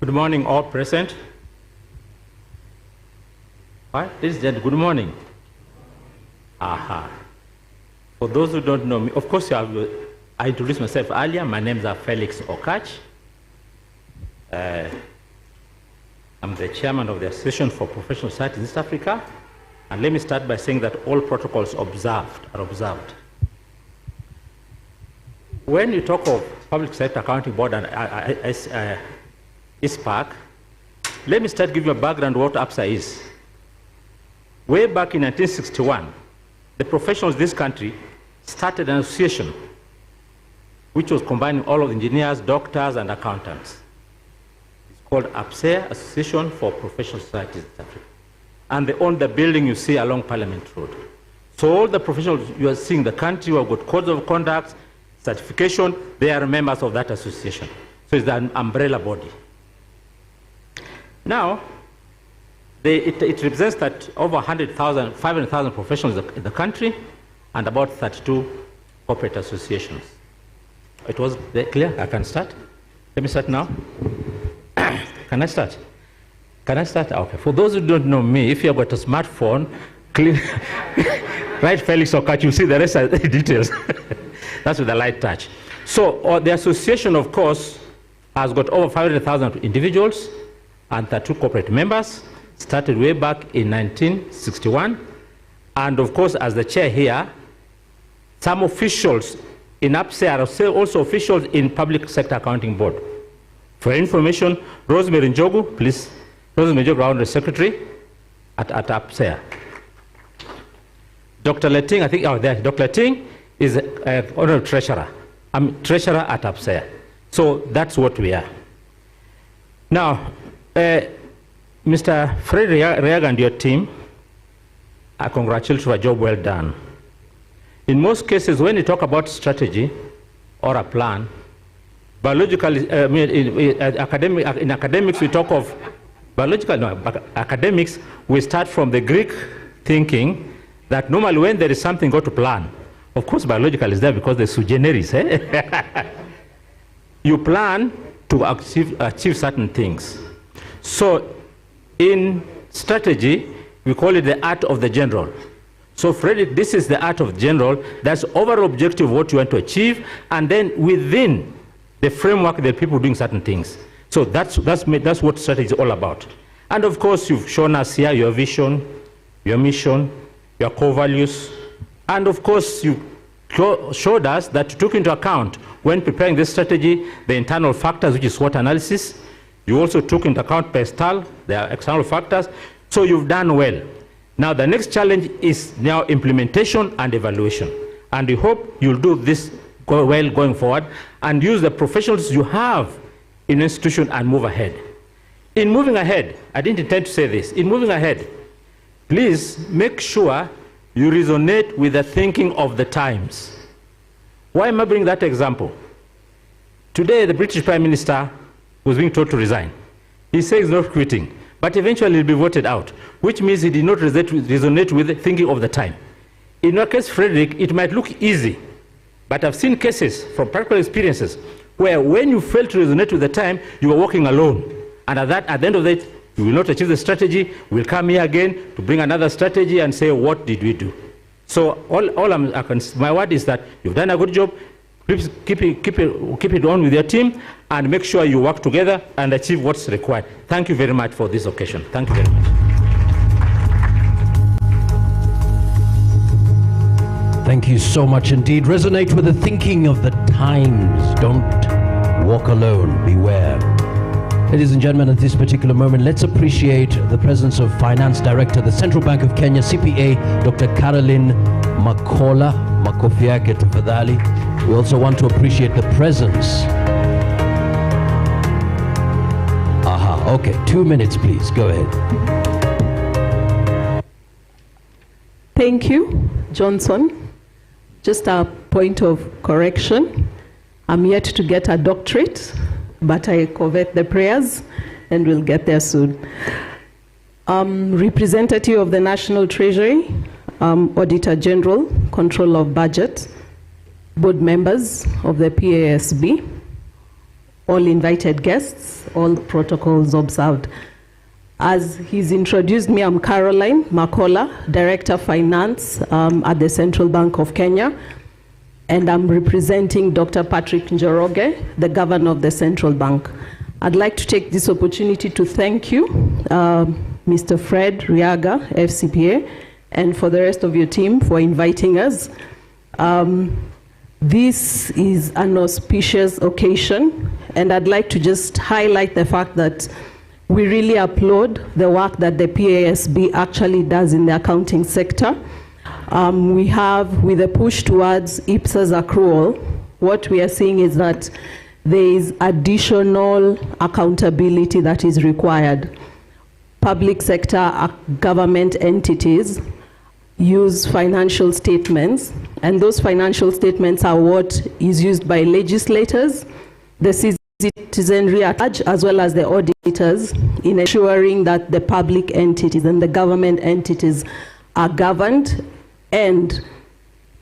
Good morning, all present. Right, ladies and gentlemen, good morning. Aha. For those who don't know me, of course, I introduced myself earlier. My name is Felix Okach. I'm the chairman of the Association for Professional Societies in East Africa. And let me start by saying that all protocols are observed. when you talk of Public Sector Accounting Board and ISPAC, let me start giving you a background of what APSA is. Way back in 1961, the professionals of this country started an association which was combining all of the engineers, doctors, and accountants. It's called APSA, Association for Professional Societies in South Africa. And they own the building you see along Parliament Road. So all the professionals you are seeing in the country who have got codes of conduct, certification, they are members of that association. So it's an umbrella body. Now, it represents that over 500,000 professionals in the country and about 32 corporate associations. It was clear? I can start? Let me start now. Can I start? Can I start? Okay. For those who don't know me, if you've got a smartphone, right, Felix Okachi, you see the rest of the details. That's with a light touch. So the association, of course, has got over 500,000 individuals and 32 corporate members, started way back in 1961. And of course, as the chair here, some officials in APSA are also officials in Public Sector Accounting Board. For information, Rosemary Njogu, please. Rosemary Njogu, our secretary at APSA. Dr. Leting, I think, there, Dr. Leting is honorary treasurer. I'm treasurer at APSA. So that's what we are. Now, Mr. Fred Riaga and your team, I congratulate you for a job well done. In most cases, when you talk about strategy or a plan, biologically, in academics, we talk of academics, we start from the Greek thinking that normally when there is something got to plan, of course biological is there because the sui generis. You plan to achieve certain things. So in strategy, we call it the art of the general. So Frederick, this is the art of general. That's overall objective of what you want to achieve, and then within the framework, there are people doing certain things. So that's what strategy is all about. And of course, you've shown us here your vision, your mission, your core values, and of course, you showed us that you took into account when preparing this strategy the internal factors, which is SWOT analysis. You also took into account PESTAL, the external factors. So you've done well. Now the next challenge is now implementation and evaluation. And we hope you'll do this well going forward and use the professionals you have in an institution and move ahead. In moving ahead, I didn't intend to say this, in moving ahead, please make sure you resonate with the thinking of the times. Why am I bringing that example? Today, the British Prime Minister was being told to resign. He says he's not quitting, but eventually he'll be voted out, which means he did not resonate with the thinking of the time. In your case, Frederick, it might look easy, but I've seen cases from practical experiences where when you fail to resonate with the time, you are walking alone. And at the end of that, you will not achieve the strategy. We'll come here again to bring another strategy and say, what did we do? So my word is that you've done a good job. Please keep it on with your team and make sure you work together and achieve what's required. Thank you very much for this occasion. Thank you very much. Thank you so much indeed. Resonate with the thinking of the times. Don't walk alone. Beware. Ladies and gentlemen, at this particular moment, let's appreciate the presence of Finance Director, the Central Bank of Kenya, CPA, Dr. Caroline Makola. Makofi yake tafadhali. We also want to appreciate the presence. Okay, 2 minutes, please. Go ahead. Thank you, Johnson. Just a point of correction. I'm yet to get a doctorate, but I covet the prayers, and we'll get there soon. Representative of the National Treasury, Auditor General, Control of Budget, board members of the PASB, all invited guests, all protocols observed. As he's introduced me, I'm Caroline Makola, Director of Finance at the Central Bank of Kenya, and I'm representing Dr. Patrick Njoroge, the Governor of the Central Bank. I'd like to take this opportunity to thank you, Mr. Fred Riaga, FCPA, and for the rest of your team for inviting us. This is an auspicious occasion, and I'd like to just highlight the fact that we really applaud the work that the PASB actually does in the accounting sector. We have, with a push towards IPSA's accrual, what we are seeing is that there is additional accountability that is required. Public sector government entities use financial statements, and those financial statements are what is used by legislators, the citizenry at large, as well as the auditors, in ensuring that the public entities and the government entities are governed and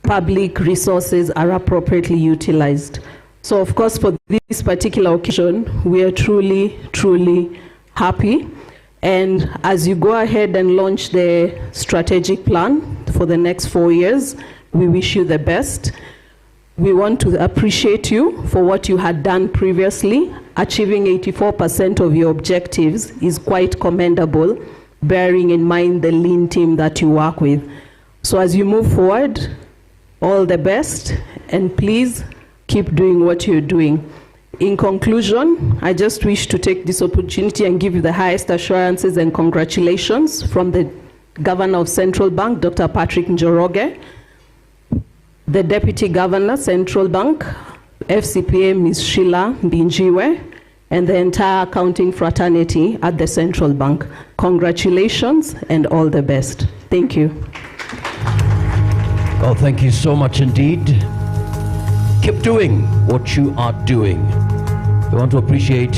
public resources are appropriately utilized. So of course, for this particular occasion, we are truly, truly happy. And as you go ahead and launch the strategic plan for the next 4 years, we wish you the best. We want to appreciate you for what you had done previously. Achieving 84% of your objectives is quite commendable, bearing in mind the lean team that you work with. So as you move forward, all the best, and please keep doing what you're doing. In conclusion, I just wish to take this opportunity and give you the highest assurances and congratulations from the Governor of Central Bank, Dr. Patrick Njoroge, the Deputy Governor, Central Bank, FCPA, Ms. Sheila Mbinjiwe, and the entire accounting fraternity at the Central Bank. Congratulations and all the best. Thank you. Well, thank you so much indeed. Keep doing what you are doing. We want to appreciate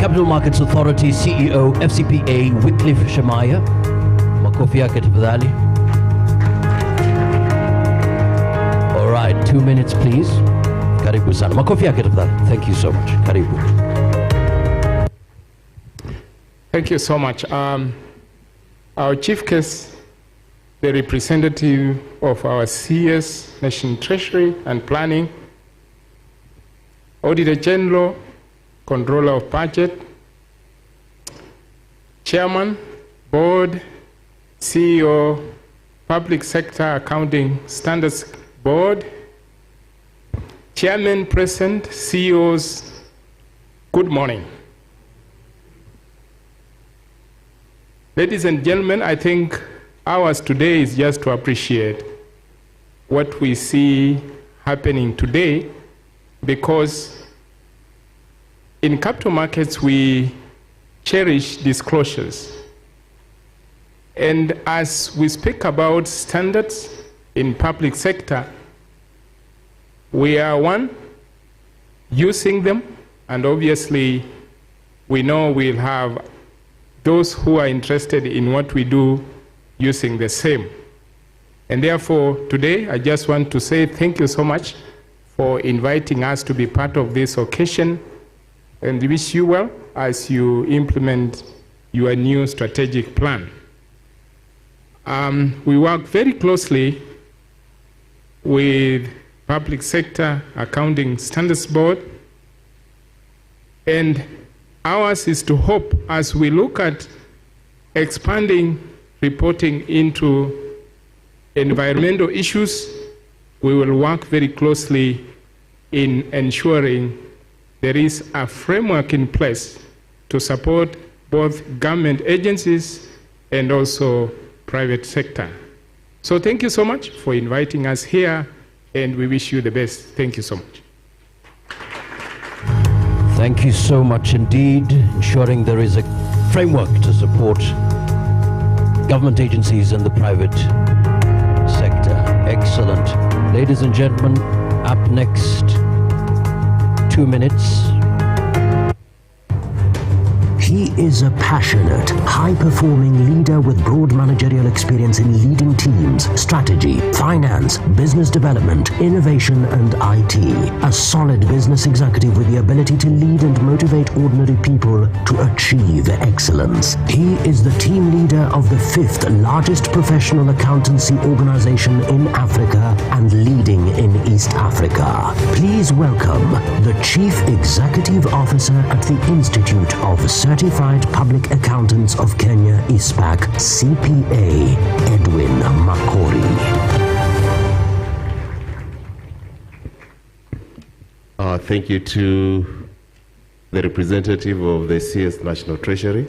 Capital Markets Authority CEO, FCPA, Wycliffe Shemaya. Makofi yake tafadhali. All right, 2 minutes, please. Karibu sana. Makofi yake tafadhali. Thank you so much. Karibu. Thank you so much. Our chief case, the representative of our CS, National Treasury and Planning, Auditor General, Controller of Budget, Chairman, Board, CEO, Public Sector Accounting Standards Board, Chairman, President, CEOs, good morning. Ladies and gentlemen, I think ours today is just to appreciate what we see happening today, because in capital markets we cherish disclosures. And as we speak about standards in public sector, we are using them, and obviously we know we'll have those who are interested in what we do using the same. And therefore, today, I just want to say thank you so much for inviting us to be part of this occasion, and wish you well as you implement your new strategic plan. We work very closely with Public Sector Accounting Standards Board, and ours is to hope, as we look at expanding reporting into environmental issues, we will work very closely in ensuring there is a framework in place to support both government agencies and also private sector. So thank you so much for inviting us here, and we wish you the best. Thank you so much. Thank you so much indeed. Ensuring there is a framework to support government agencies and the private sector. Excellent. Ladies and gentlemen, up next, 2 minutes. He is a passionate, high-performing leader with broad managerial experience in leading teams, strategy, finance, business development, innovation, and IT. A solid business executive with the ability to lead and motivate ordinary people to achieve excellence. He is the team leader of the 5th largest professional accountancy organization in Africa and leading in East Africa. Please welcome the Chief Executive Officer at the Institute of Certified Public Accountants of Kenya, ISPAC, CPA, Edwin Makori. Thank you to the representative of the CS National Treasury,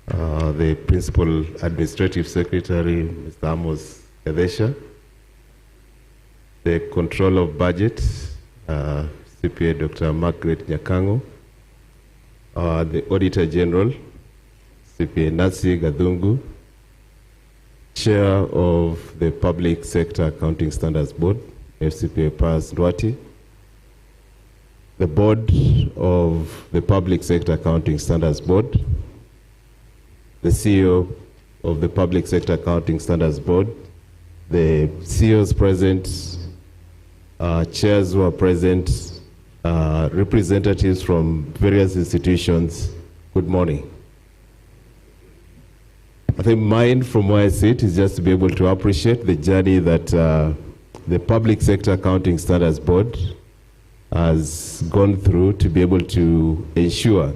the Principal Administrative Secretary, Mr. Amos Kadesha, the Controller of Budget, CPA Dr. Margaret Nyakango, the Auditor General, CPA Nancy Gadungu, Chair of the Public Sector Accounting Standards Board, FCPA Paz Ndwati, the Board of the Public Sector Accounting Standards Board, the CEO of the Public Sector Accounting Standards Board, the CEOs present, chairs who are present, representatives from various institutions, good morning. I think mine, from where I sit, is just to be able to appreciate the journey that the Public Sector Accounting Standards Board has gone through to be able to ensure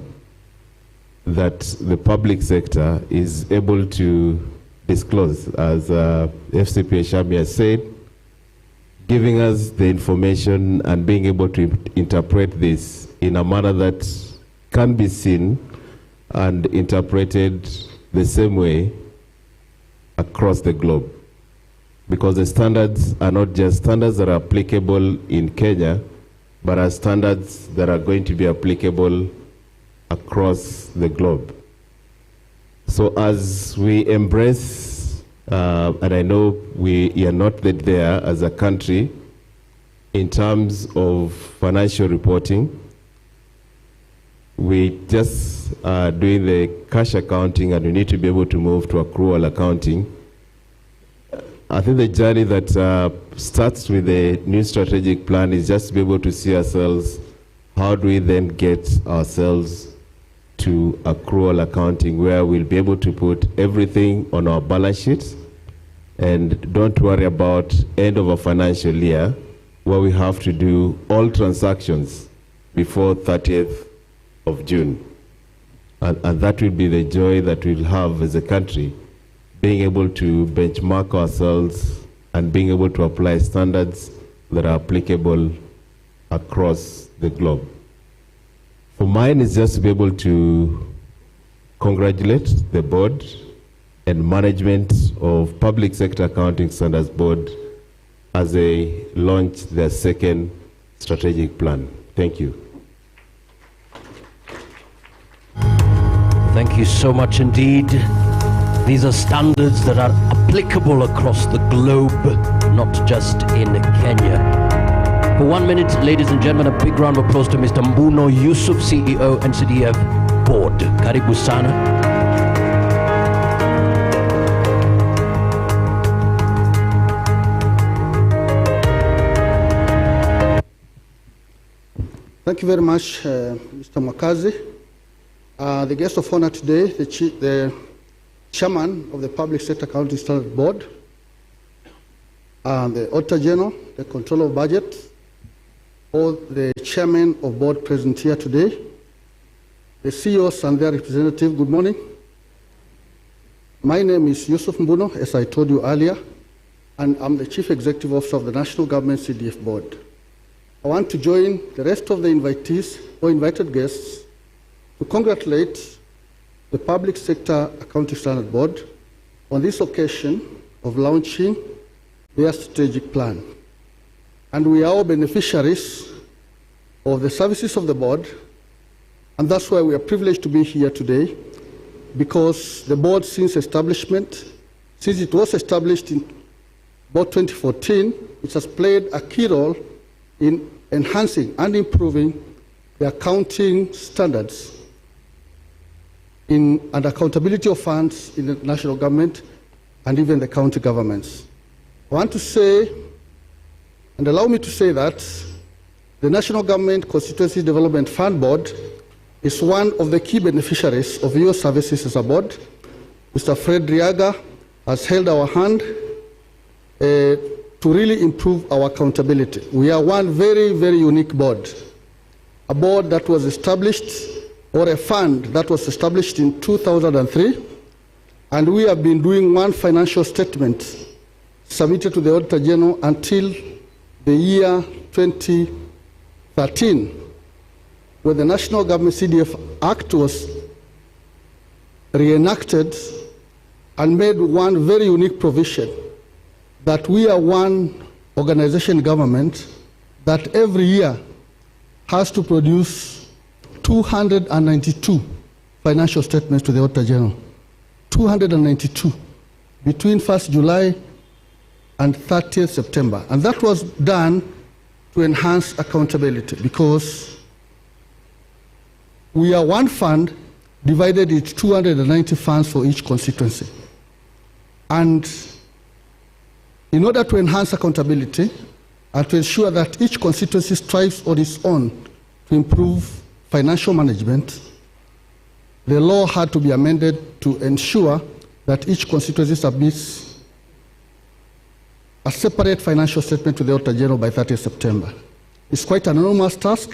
that the public sector is able to disclose, as FCPA Shami has said, giving us the information and being able to interpret this in a manner that can be seen and interpreted the same way across the globe. Because the standards are not just standards that are applicable in Kenya, but are standards that are going to be applicable across the globe. So as we embrace, and I know we are not there as a country in terms of financial reporting, we just are doing the cash accounting and we need to be able to move to accrual accounting. I think the journey that starts with the new strategic plan is just to be able to see ourselves, how do we then get ourselves to accrual accounting, where we'll be able to put everything on our balance sheets and don't worry about end of a financial year where we have to do all transactions before 30th of June. And that will be the joy that we'll have as a country, being able to benchmark ourselves and being able to apply standards that are applicable across the globe. For mine is just to be able to congratulate the board and management of Public Sector Accounting Standards Board as they launch their second strategic plan. Thank you. Thank you so much indeed. These are standards that are applicable across the globe, not just in Kenya. For 1 minute, ladies and gentlemen, a big round of applause to Mr. Mbuno Yusuf, CEO, NCDF Board. Karibu sana. Thank you very much, Mr. Mwakazi. The guest of honor today, the Chairman of the Public Sector Accounting Standards Board, the Auditor General, the Controller of Budget, all the Chairman of Board present here today, the CEOs and their representative, good morning. My name is Yusuf Mbuno, as I told you earlier, and I'm the Chief Executive Officer of the National Government CDF Board. I want to join the rest of the invitees or invited guests to congratulate the Public Sector Accounting Standards Board on this occasion of launching their strategic plan. And we are all beneficiaries of the services of the board, and that's why we are privileged to be here today, because the board, since it was established in about 2014, it has played a key role in enhancing and improving the accounting standards and accountability of funds in the national government and even the county governments. I want to say, and allow me to say, that the National Government Constituency Development Fund Board is one of the key beneficiaries of your services as a board. Mr. Fred Riaga has held our hand to really improve our accountability. We are one very, very unique board, a board that was established, or a fund that was established in 2003, and we have been doing one financial statement submitted to the Auditor General until the year 2015, 13, when the National Government CDF Act was reenacted and made one very unique provision that we are one organization government that every year has to produce 292 financial statements to the Auditor General. 292 between 1st July and 30th September. And that was done to enhance accountability because we are one fund divided into 290 funds for each constituency. And in order to enhance accountability and to ensure that each constituency strives on its own to improve financial management, the law had to be amended to ensure that each constituency submits a separate financial statement to the Auditor General by 30th September. It's quite an enormous task,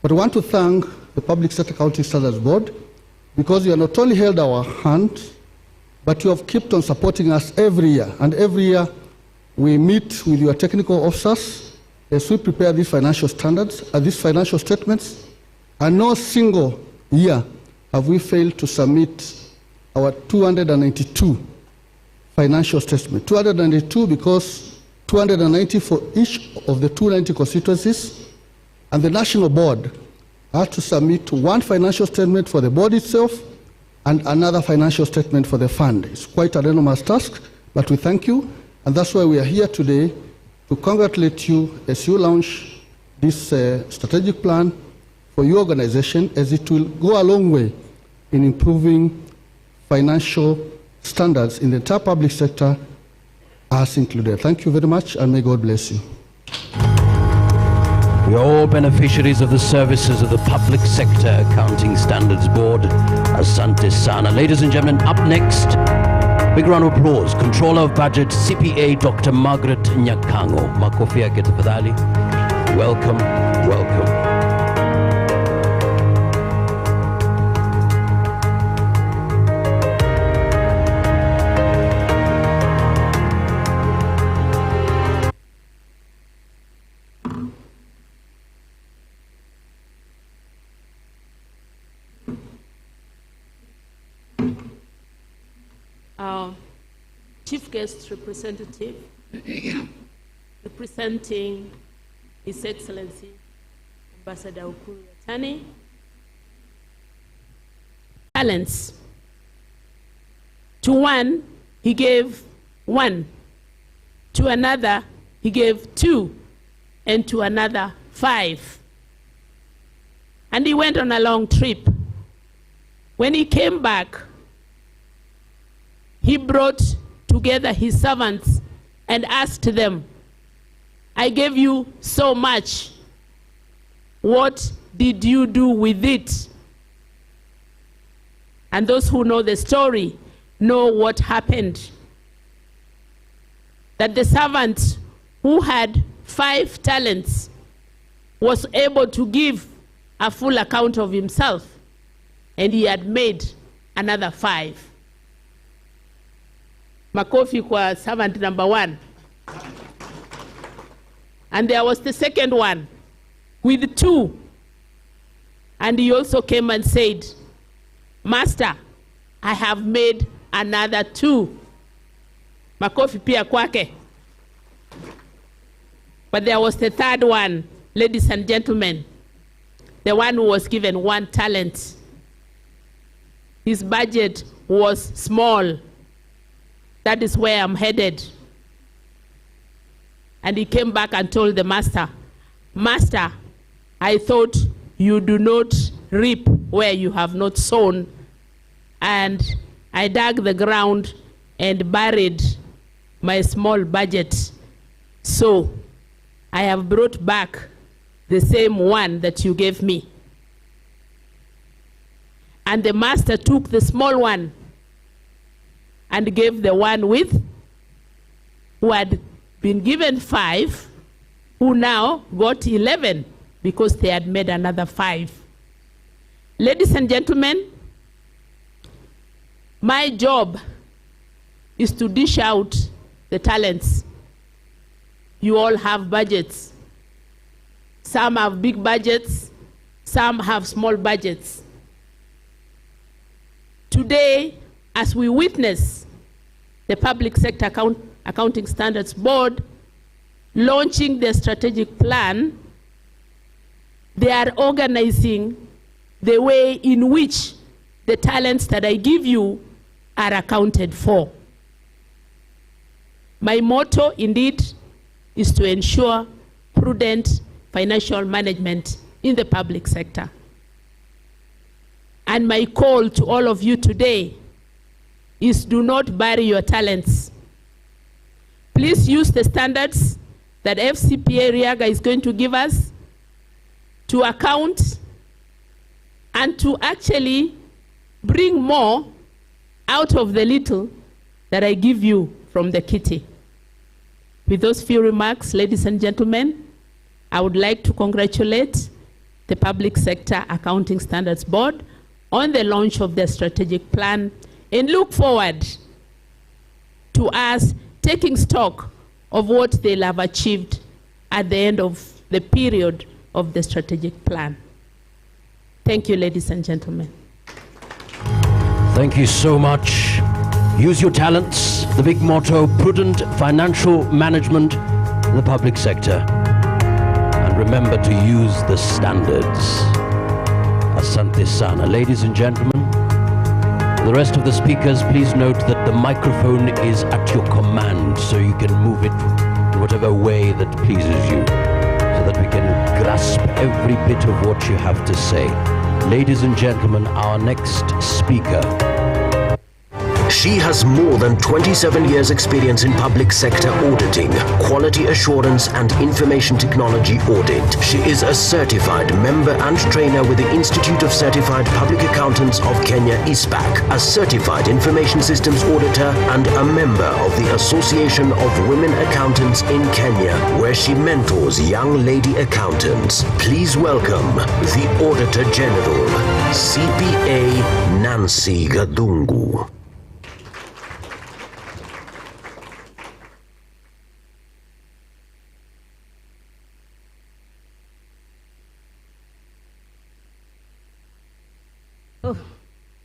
but I want to thank the Public Sector Accounting Standards Board because you have not only held our hand, but you have kept on supporting us every year. And every year we meet with your technical officers as we prepare these financial standards, these financial statements, and no single year have we failed to submit our 292 financial statements. 292 because 290 for each of the 290 constituencies, and the National Board has to submit one financial statement for the board itself and another financial statement for the fund. It's quite an enormous task, but we thank you, and that's why we are here today to congratulate you as you launch this strategic plan for your organization, as it will go a long way in improving financial standards in the entire public sector as included. Thank you very much, and may God bless you. We are all beneficiaries of the services of the Public Sector Accounting Standards Board. Asante sana. Ladies and gentlemen, up next, big round of applause, Controller of Budget, CPA, Dr. Margaret Nyakango. Makofi yake tafadhali. Welcome, welcome. Chief Guest Representative, representing His Excellency Ambassador Ukuru Yatani. Talents. To one, he gave 1. To another, he gave 2. And to another, 5. And he went on a long trip. When he came back, he brought together his servants and asked them, I gave you so much. What did you do with it? And those who know the story know what happened. That the servant who had 5 talents was able to give a full account of himself, and he had made another 5. Makofi kwa servant number 1. And there was the second one with 2. And he also came and said, Master, I have made another 2. Makofi pia kwake. But there was the third one, ladies and gentlemen, the one who was given 1 talent. His budget was small. That is where I'm headed. And he came back and told the master, Master, I thought you do not reap where you have not sown. And I dug the ground and buried my small budget. So I have brought back the same 1 that you gave me. And the master took the small one and gave the one with, who had been given 5, who now got 11 because they had made another 5. Ladies and gentlemen, my job is to dish out the talents. You all have budgets. Some have big budgets, some have small budgets. Today, as we witness the Public Sector Accounting Standards Board launching their strategic plan, they are organizing the way in which the talents that I give you are accounted for. My motto, indeed, is to ensure prudent financial management in the public sector. And my call to all of you today is do not bury your talents. Please use the standards that FCPA RIAGA is going to give us to account and to actually bring more out of the little that I give you from the kitty. With those few remarks, ladies and gentlemen, I would like to congratulate the Public Sector Accounting Standards Board on the launch of their strategic plan and look forward to us taking stock of what they'll have achieved at the end of the period of the strategic plan. Thank you, ladies and gentlemen. Thank you so much. Use your talents. The big motto, prudent financial management in the public sector. And remember to use the standards. Asante sana. Ladies and gentlemen, the rest of the speakers, please note that the microphone is at your command, so you can move it in whatever way that pleases you, so that we can grasp every bit of what you have to say. Ladies and gentlemen, our next speaker. She has more than 27 years' experience in public sector auditing, quality assurance and information technology audit. She is a certified member and trainer with the Institute of Certified Public Accountants of Kenya, ISPAC, a certified information systems auditor and a member of the Association of Women Accountants in Kenya, where she mentors young lady accountants. Please welcome the Auditor General, CPA Nancy Gadungu. Oh,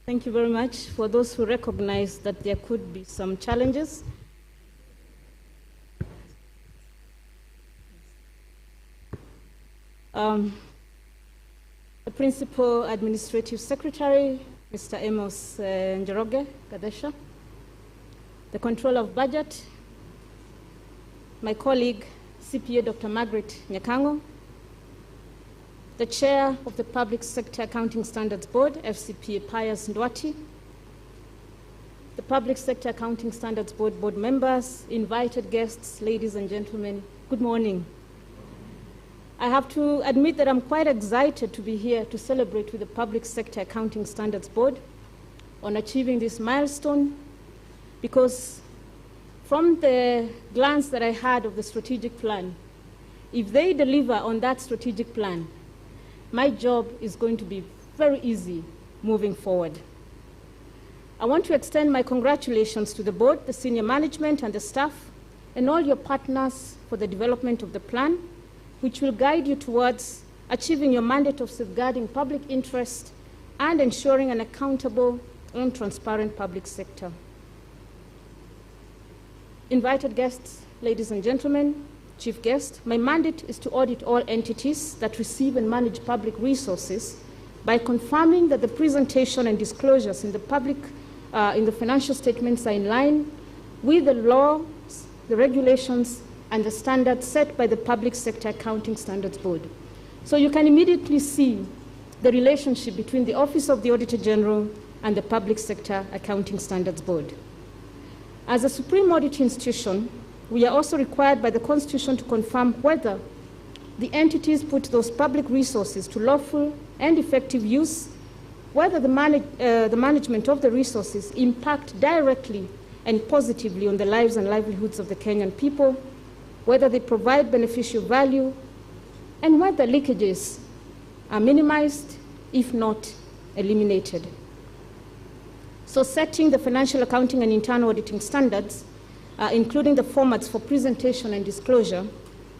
thank you very much. For those who recognize that there could be some challenges, the Principal Administrative Secretary, Mr. Amos Njoroge Gadesha, the Controller of Budget, my colleague, CPA Dr. Margaret Nyakango, the Chair of the Public Sector Accounting Standards Board, FCPA Pius Ndwati, the Public Sector Accounting Standards Board board members, invited guests, ladies and gentlemen, good morning. I have to admit that I'm quite excited to be here to celebrate with the Public Sector Accounting Standards Board on achieving this milestone, because from the glance that I had of the strategic plan, if they deliver on that strategic plan, my job is going to be very easy moving forward. I want to extend my congratulations to the board, the senior management and the staff, and all your partners for the development of the plan, which will guide you towards achieving your mandate of safeguarding public interest and ensuring an accountable and transparent public sector. Invited guests, ladies and gentlemen, Chief Guest, my mandate is to audit all entities that receive and manage public resources by confirming that the presentation and disclosures in the financial statements are in line with the laws, the regulations, and the standards set by the Public Sector Accounting Standards Board. So you can immediately see the relationship between the Office of the Auditor General and the Public Sector Accounting Standards Board. As a supreme audit institution, we are also required by the Constitution to confirm whether the entities put those public resources to lawful and effective use, whether the management of the resources impact directly and positively on the lives and livelihoods of the Kenyan people, whether they provide beneficial value, and whether leakages are minimized, if not eliminated. So setting the financial accounting and internal auditing standards, including the formats for presentation and disclosure,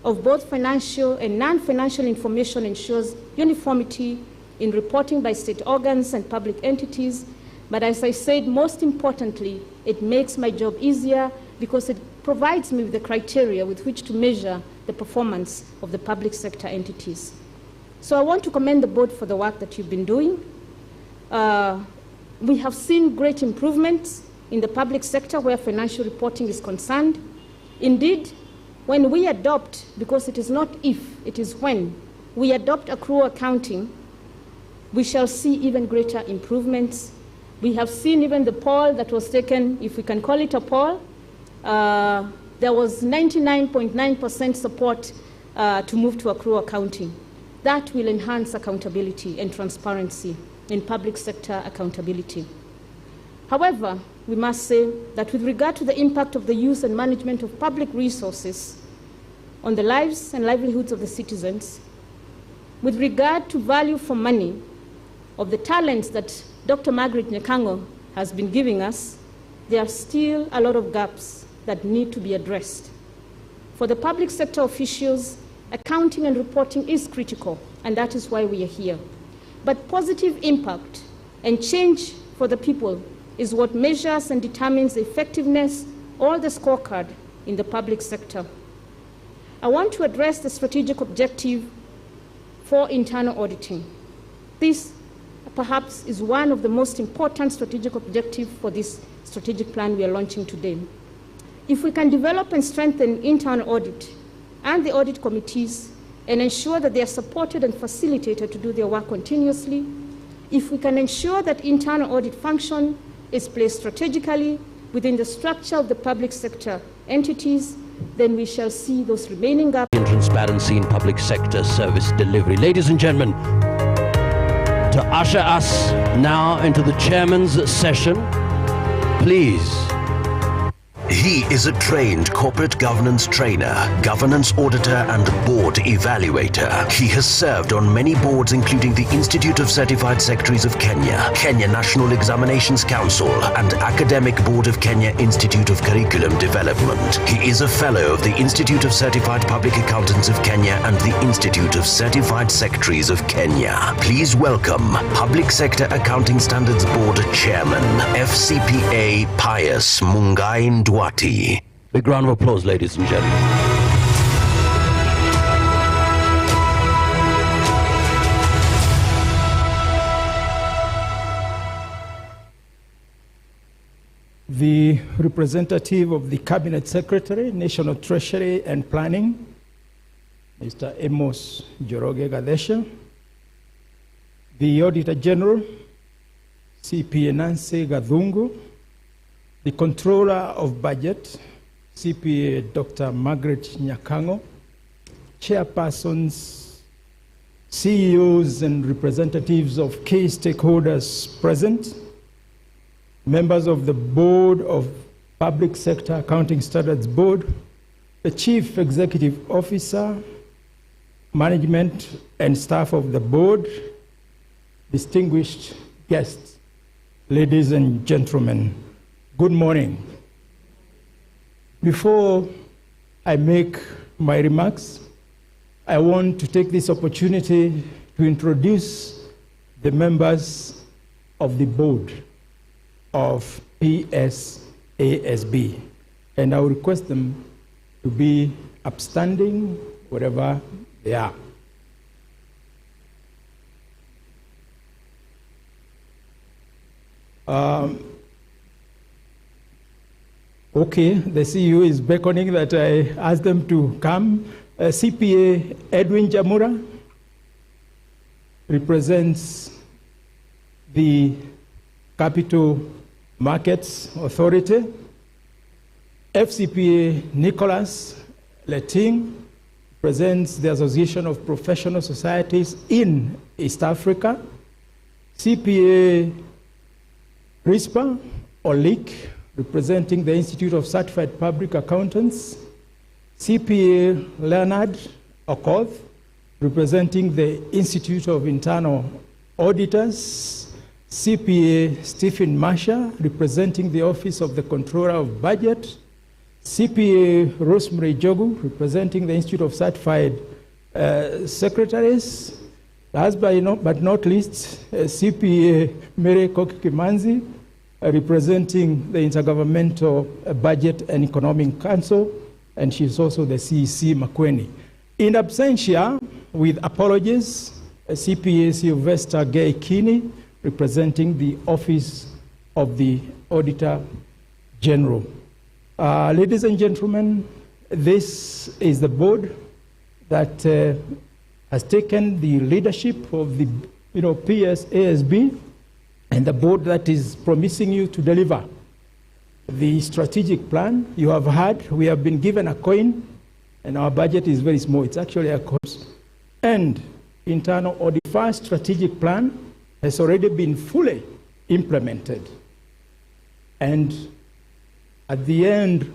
of both financial and non-financial information ensures uniformity in reporting by state organs and public entities. But as I said, most importantly, it makes my job easier because it provides me with the criteria with which to measure the performance of the public sector entities. So I want to commend the board for the work that you've been doing. We have seen great improvements in the public sector where financial reporting is concerned. Indeed, when we adopt, because it is not if, it is when, we adopt accrual accounting, we shall see even greater improvements. We have seen even the poll that was taken, if we can call it a poll, there was 99.9% support to move to accrual accounting. That will enhance accountability and transparency in public sector accountability. However, we must say that with regard to the impact of the use and management of public resources on the lives and livelihoods of the citizens, with regard to value for money of the talents that Dr. Margaret Nyakango has been giving us, there are still a lot of gaps that need to be addressed. For the public sector officials, accounting and reporting is critical, and that is why we are here. But positive impact and change for the people is what measures and determines the effectiveness or the scorecard in the public sector. I want to address the strategic objective for internal auditing. This perhaps is one of the most important strategic objectives for this strategic plan we are launching today. If we can develop and strengthen internal audit and the audit committees and ensure that they are supported and facilitated to do their work continuously, if we can ensure that internal audit function is placed strategically within the structure of the public sector entities, then we shall see those remaining gaps in transparency in public sector service delivery. Ladies and gentlemen, to usher us now into the chairman's session, please. He is a trained corporate governance trainer, governance auditor and board evaluator. He has served on many boards including the Institute of Certified Secretaries of Kenya, Kenya National Examinations Council and Academic Board of Kenya Institute of Curriculum Development. He is a fellow of the Institute of Certified Public Accountants of Kenya and the Institute of Certified Secretaries of Kenya. Please welcome Public Sector Accounting Standards Board Chairman, FCPA Pius Mungai Ndwati. Big round of applause, ladies and gentlemen. The representative of the Cabinet Secretary, National Treasury and Planning, Mr. Amos Njoroge Gadesha, the Auditor General, CPA Nancy Gadhungu, the Controller of Budget, CPA Dr. Margaret Nyakango, chairpersons, CEOs and representatives of key stakeholders present, members of the Board of Public Sector Accounting Standards Board, the Chief Executive Officer, management and staff of the board, distinguished guests, ladies and gentlemen, good morning. Before I make my remarks, I want to take this opportunity to introduce the members of the board of Psasb, and I will request them to be upstanding wherever they are. Okay, the CEO is beckoning that I ask them to come. CPA Edwin Jamura represents the Capital Markets Authority. FCPA Nicholas Leting represents the Association of Professional Societies in East Africa. CPA Rispa Olik, representing the Institute of Certified Public Accountants. CPA Leonard Okoth, representing the Institute of Internal Auditors. CPA Stephen Masha, representing the Office of the Controller of Budget. CPA Rosemary Jogu, representing the Institute of Certified Secretaries. Last but not least, CPA Mary Kokikimanzi, representing the Intergovernmental Budget and Economic Council, and she's also the CEC Makweni. In absentia, with apologies, CPA Sylvester Gay Kini, representing the Office of the Auditor General. Ladies and gentlemen, this is the board that has taken the leadership of the Psasb, and the board that is promising you to deliver the strategic plan. You have heard, we have been given a coin, and our budget is very small. It's actually a cost. And internal audit. First strategic plan has already been fully implemented. And at the end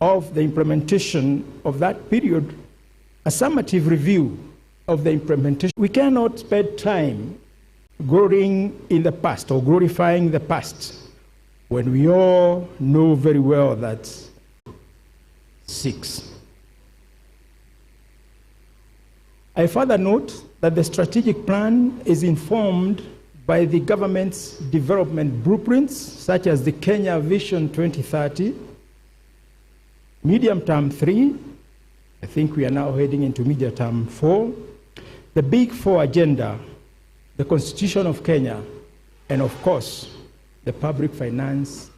of the implementation of that period, a summative review of the implementation. We cannot spend time glorying in the past or glorifying the past when we all know very well that 6. I further note that the strategic plan is informed by the government's development blueprints, such as the Kenya Vision 2030, Medium Term 3, I think we are now heading into Medium Term 4, the Big Four agenda, the Constitution of Kenya, and of course, the Public Finance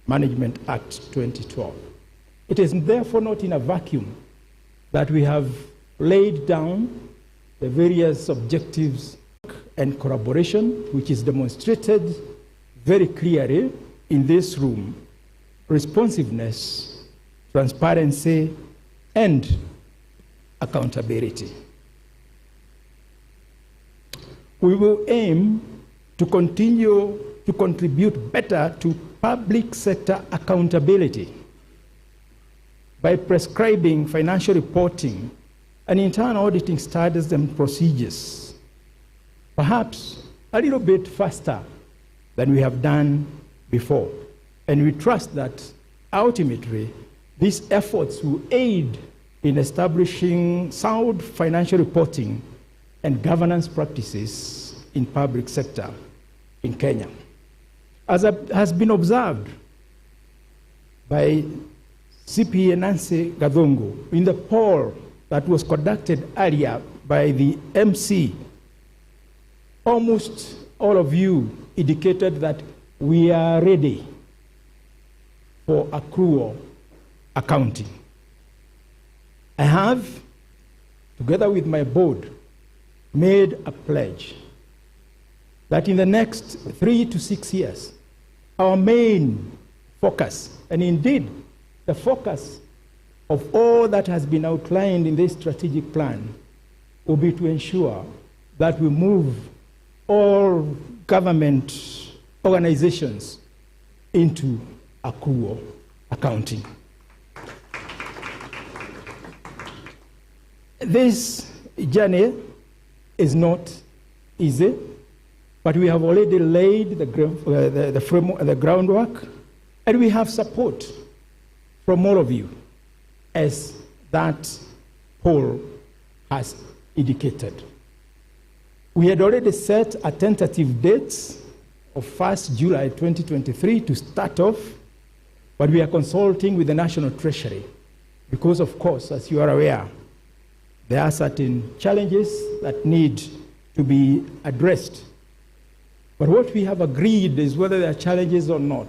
Management Act 2012. It is therefore not in a vacuum that we have laid down the various objectives and collaboration, which is demonstrated very clearly in this room: responsiveness, transparency, and accountability. We will aim to continue to contribute better to public sector accountability by prescribing financial reporting and internal auditing standards and procedures, perhaps a little bit faster than we have done before. And we trust that ultimately these efforts will aid in establishing sound financial reporting and governance practices in public sector in Kenya. As has been observed by CPA Nancy Gadongo in the poll that was conducted earlier by the MC, almost all of you indicated that we are ready for accrual accounting. I have, together with my board, made a pledge that in the next 3 to 6 years, our main focus, and indeed the focus of all that has been outlined in this strategic plan, will be to ensure that we move all government organizations into accrual accounting. This journey is not easy, but we have already laid the groundwork, and we have support from all of you, as that poll has indicated. We had already set a tentative date of 1st July 2023 to start off, but we are consulting with the National Treasury because, of course, as you are aware, there are certain challenges that need to be addressed. But what we have agreed is, whether there are challenges or not,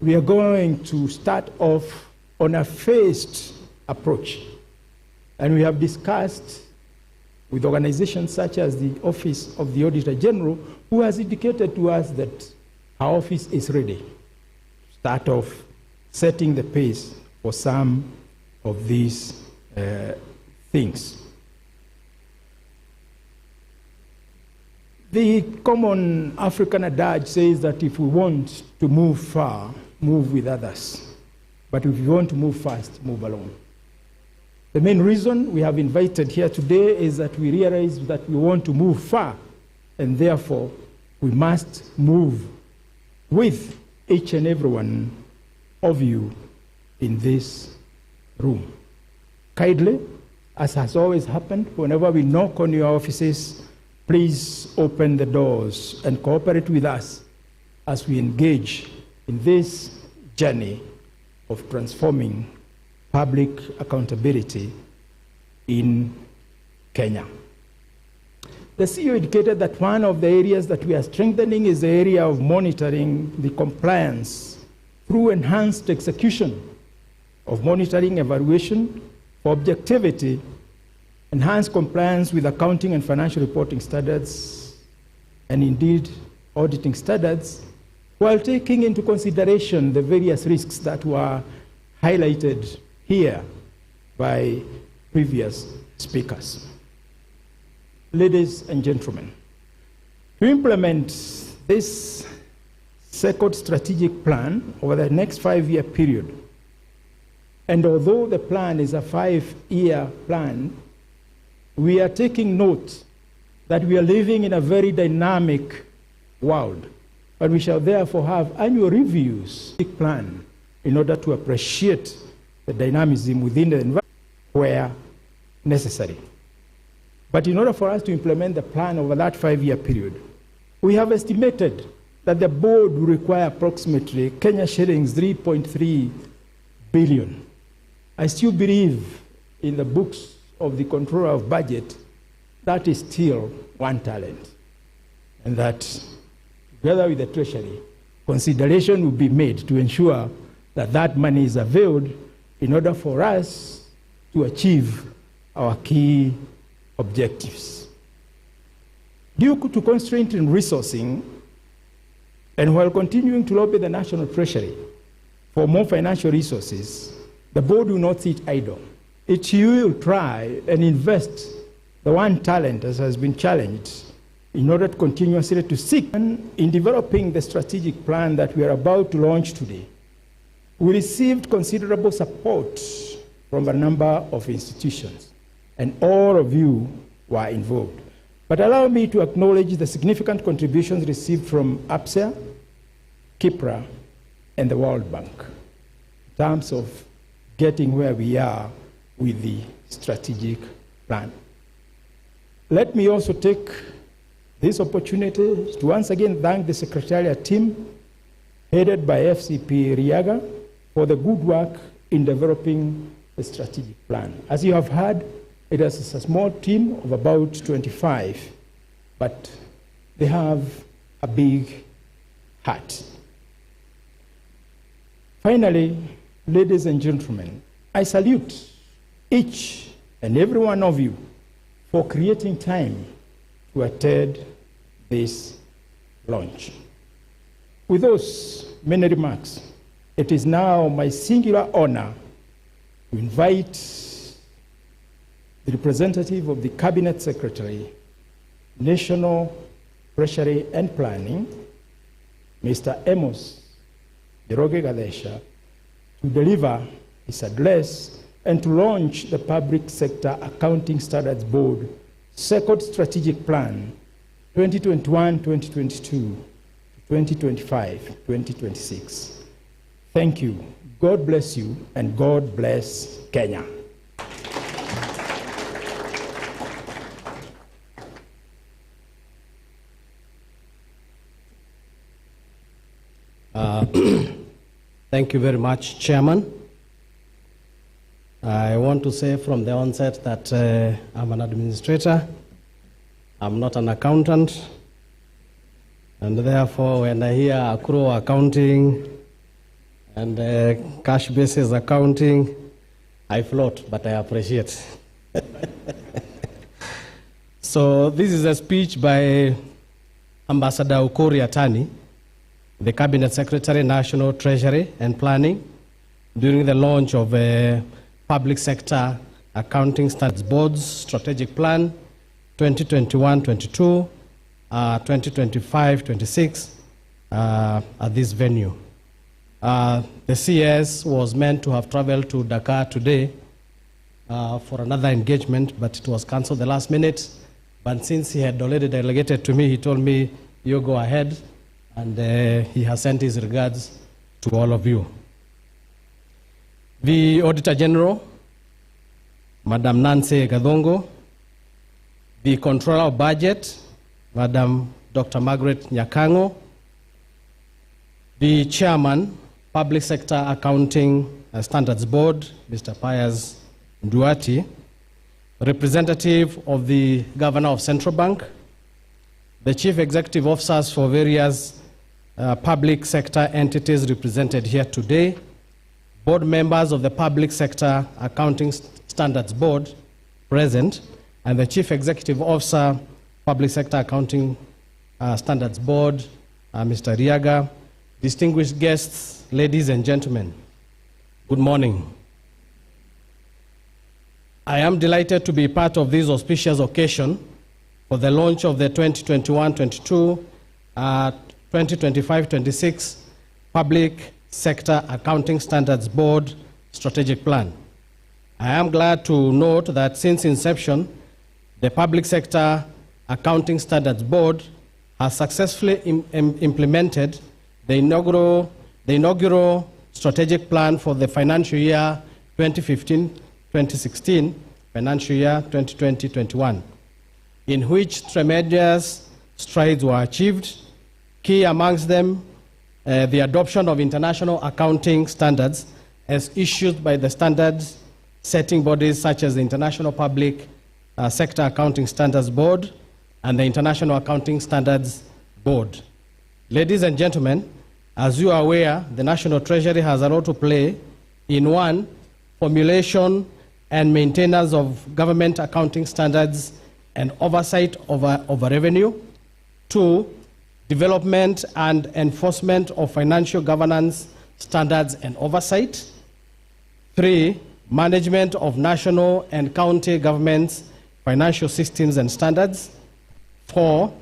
we are going to start off on a phased approach. And we have discussed with organizations such as the Office of the Auditor General, who has indicated to us that our office is ready to start off setting the pace for some of these things. The common African adage says that if we want to move far, move with others. But if you want to move fast, move alone. The main reason we have invited here today is that we realize that we want to move far, and therefore we must move with each and every one of you in this room. Kindly, as has always happened, whenever we knock on your offices, please open the doors and cooperate with us as we engage in this journey of transforming public accountability in Kenya. The CEO indicated that one of the areas that we are strengthening is the area of monitoring the compliance through enhanced execution of monitoring evaluation for objectivity, enhanced compliance with accounting and financial reporting standards, and indeed auditing standards, while taking into consideration the various risks that were highlighted here by previous speakers. Ladies and gentlemen, to implement this second strategic plan over the next 5-year period, and although the plan is a 5-year plan, we are taking note that we are living in a very dynamic world, but we shall therefore have annual reviews plan in order to appreciate the dynamism within the environment where necessary. But in order for us to implement the plan over that 5-year period, we have estimated that the board will require approximately Kenya shillings 3.3 billion. I still believe in the books of the controller of budget, that is still one talent. And that, together with the treasury, consideration will be made to ensure that that money is availed in order for us to achieve our key objectives. Due to constraint in resourcing, and while continuing to lobby the National Treasury for more financial resources, the board will not sit idle. It will try and invest the one talent as has been challenged in order to continuously to seek. In developing the strategic plan that we are about to launch today, we received considerable support from a number of institutions, and all of you were involved. But allow me to acknowledge the significant contributions received from APSEA, KIPRA, and the World Bank in terms of getting where we are with the strategic plan. Let me also take this opportunity to once again thank the Secretariat team headed by FCP Riaga for the good work in developing the strategic plan. As you have heard, it is a small team of about 25, but they have a big heart. Finally, ladies and gentlemen, I salute each and every one of you for creating time to attend this launch. With those many remarks, it is now my singular honor to invite the representative of the Cabinet Secretary, National Treasury and Planning, Mr. Amos Njoroge Gadesha, to deliver his address and to launch the Public Sector Accounting Standards Board Second Strategic Plan 2021-2022, 2025-2026. Thank you. God bless you, and God bless Kenya. Thank you very much, Chairman. I want to say from the onset that I'm an administrator. I'm not an accountant. And therefore, when I hear accrual accounting and cash basis accounting, I float, but I appreciate. So this is a speech by Ambassador Ukuri Atani, the Cabinet Secretary, National Treasury and Planning, during the launch of a Public Sector Accounting Standards Board's Strategic Plan 2021-22, 2025-26 at this venue. The CS was meant to have traveled to Dakar today for another engagement, but it was cancelled the last minute. But since he had already delegated to me, he told me, you go ahead, and he has sent his regards to all of you. the Auditor General, Madam Nancy Gadongo, the Controller of Budget, Madam Dr. Margaret Nyakango, the Chairman, Public Sector Accounting Standards Board, Mr. Pius Nduati, representative of the Governor of Central Bank, the Chief Executive Officers for various public sector entities represented here today, board members of the Public Sector Accounting Standards Board present, and the Chief Executive Officer, Public Sector Accounting Standards Board, Mr. Riaga, distinguished guests, ladies and gentlemen, good morning. I am delighted to be part of this auspicious occasion for the launch of the 2021-22, 2025-26 Public Sector Accounting Standards Board Strategic Plan. I am glad to note that since inception, the Public Sector Accounting Standards Board has successfully implemented the inaugural strategic plan for the financial year 2015-2016, financial year 2020-21, in which tremendous strides were achieved. Key amongst them, the adoption of international accounting standards as issued by the standards setting bodies such as the International Public Sector Accounting Standards Board and the International Accounting Standards Board. Ladies and gentlemen, as you are aware, the National Treasury has a role to play in one, formulation and maintenance of government accounting standards and oversight over revenue. Two, development and enforcement of financial governance standards and oversight. Three, management of national and county governments' financial systems and standards. Four,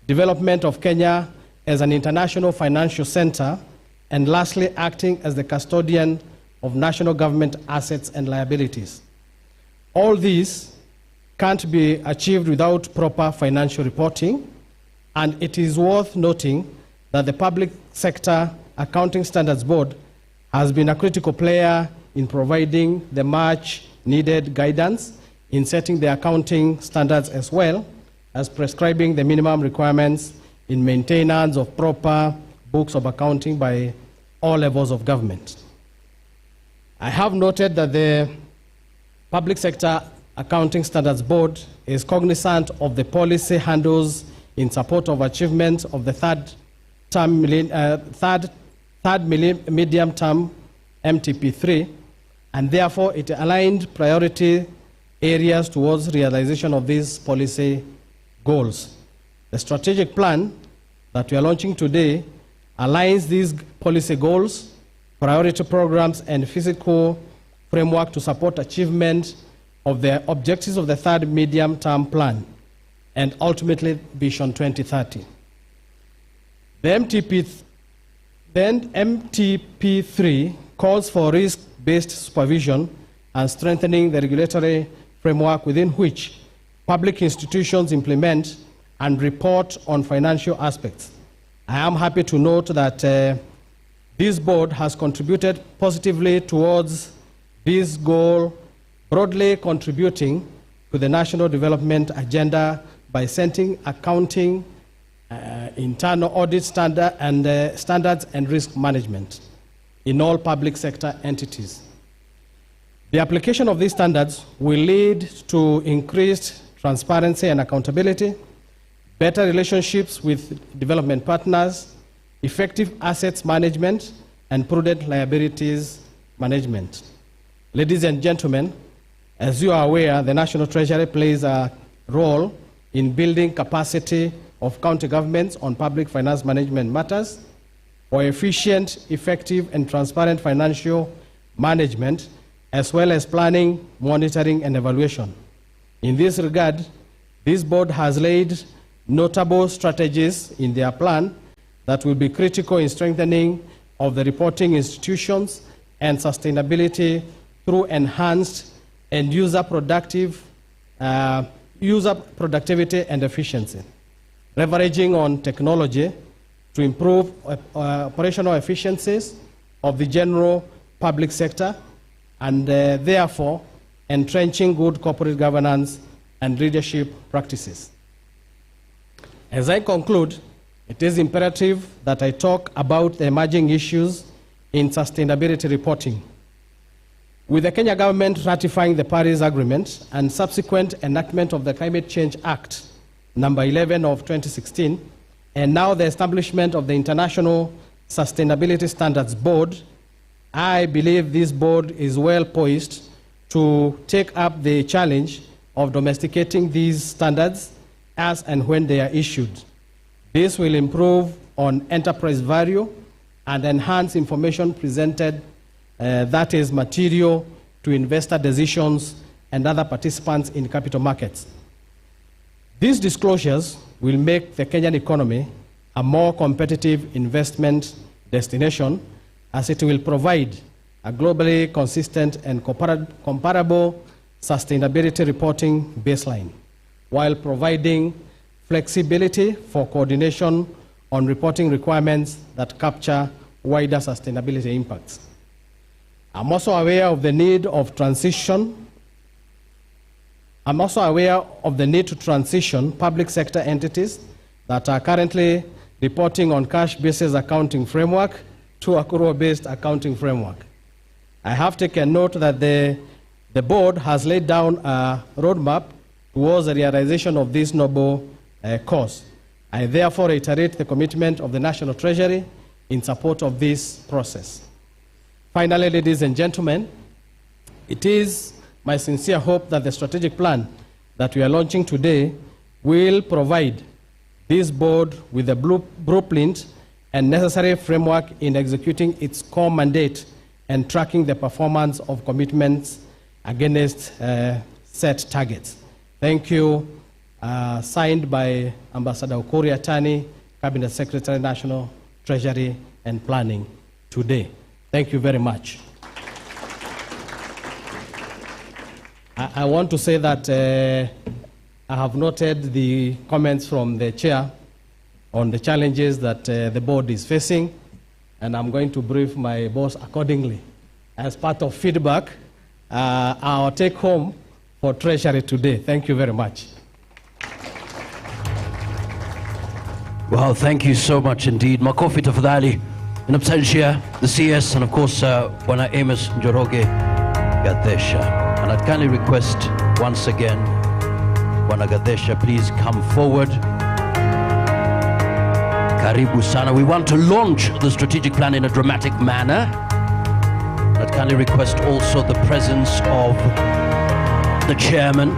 development of Kenya as an international financial center. And lastly, acting as the custodian of national government assets and liabilities. All these can't be achieved without proper financial reporting, and it is worth noting that the Public Sector Accounting Standards Board has been a critical player in providing the much needed guidance in setting the accounting standards as well as prescribing the minimum requirements in maintenance of proper books of accounting by all levels of government. I have noted that the Public Sector Accounting Standards Board is cognizant of the policy handles in support of achievement of the third medium term MTP3, and therefore it aligned priority areas towards realization of these policy goals. The strategic plan that we are launching today aligns these policy goals, priority programs, and physical framework to support achievement of the objectives of the third medium-term plan and ultimately Vision 2030. The MTP3 calls for risk-based supervision and strengthening the regulatory framework within which public institutions implement and report on financial aspects. I am happy to note that this board has contributed positively towards this goal, broadly contributing to the national development agenda by setting accounting, internal audit standards and risk management in all public sector entities. The application of these standards will lead to increased transparency and accountability, better relationships with development partners, effective assets management, and prudent liabilities management. Ladies and gentlemen, as you are aware, the National Treasury plays a role in building capacity of county governments on public finance management matters for efficient, effective, and transparent financial management, as well as planning, monitoring, and evaluation. In this regard, this board has laid notable strategies in their plan that will be critical in strengthening of the reporting institutions and sustainability through enhanced and user productivity and efficiency, leveraging on technology to improve operational efficiencies of the general public sector, and therefore entrenching good corporate governance and leadership practices. As I conclude, it is imperative that I talk about the emerging issues in sustainability reporting. With the Kenya government ratifying the Paris Agreement and subsequent enactment of the Climate Change Act, number 11 of 2016, and now the establishment of the International Sustainability Standards Board, I believe this board is well poised to take up the challenge of domesticating these standards as and when they are issued. This will improve on enterprise value and enhance information presented that is material to investor decisions and other participants in capital markets. These disclosures will make the Kenyan economy a more competitive investment destination, as it will provide a globally consistent and comparable sustainability reporting baseline, while providing flexibility for coordination on reporting requirements that capture wider sustainability impacts. I'm also aware of the need of transition. I'm also aware of the need to transition public sector entities that are currently reporting on cash-basis accounting framework to accrual-based accounting framework. I have taken note that the board has laid down a roadmap towards the realization of this noble cause. I therefore reiterate the commitment of the National Treasury in support of this process. Finally, ladies and gentlemen, it is my sincere hope that the strategic plan that we are launching today will provide this board with a blueprint and necessary framework in executing its core mandate and tracking the performance of commitments against set targets. Thank you. Signed by Ambassador Okori Atani, Cabinet Secretary, National Treasury and Planning today. Thank you very much. I want to say that I have noted the comments from the chair on the challenges that the board is facing, and I'm going to brief my boss accordingly. As part of feedback, our take home for Treasury today. Thank you very much. Well, thank you so much indeed. Makofi tafadhali. In absentia, the CS, and of course, Bwana Amos Njoroge Gadesha. And I'd kindly request once again, Bwana Gadesha, please come forward. Karibu sana. We want to launch the strategic plan in a dramatic manner. I'd kindly request also the presence of the chairman,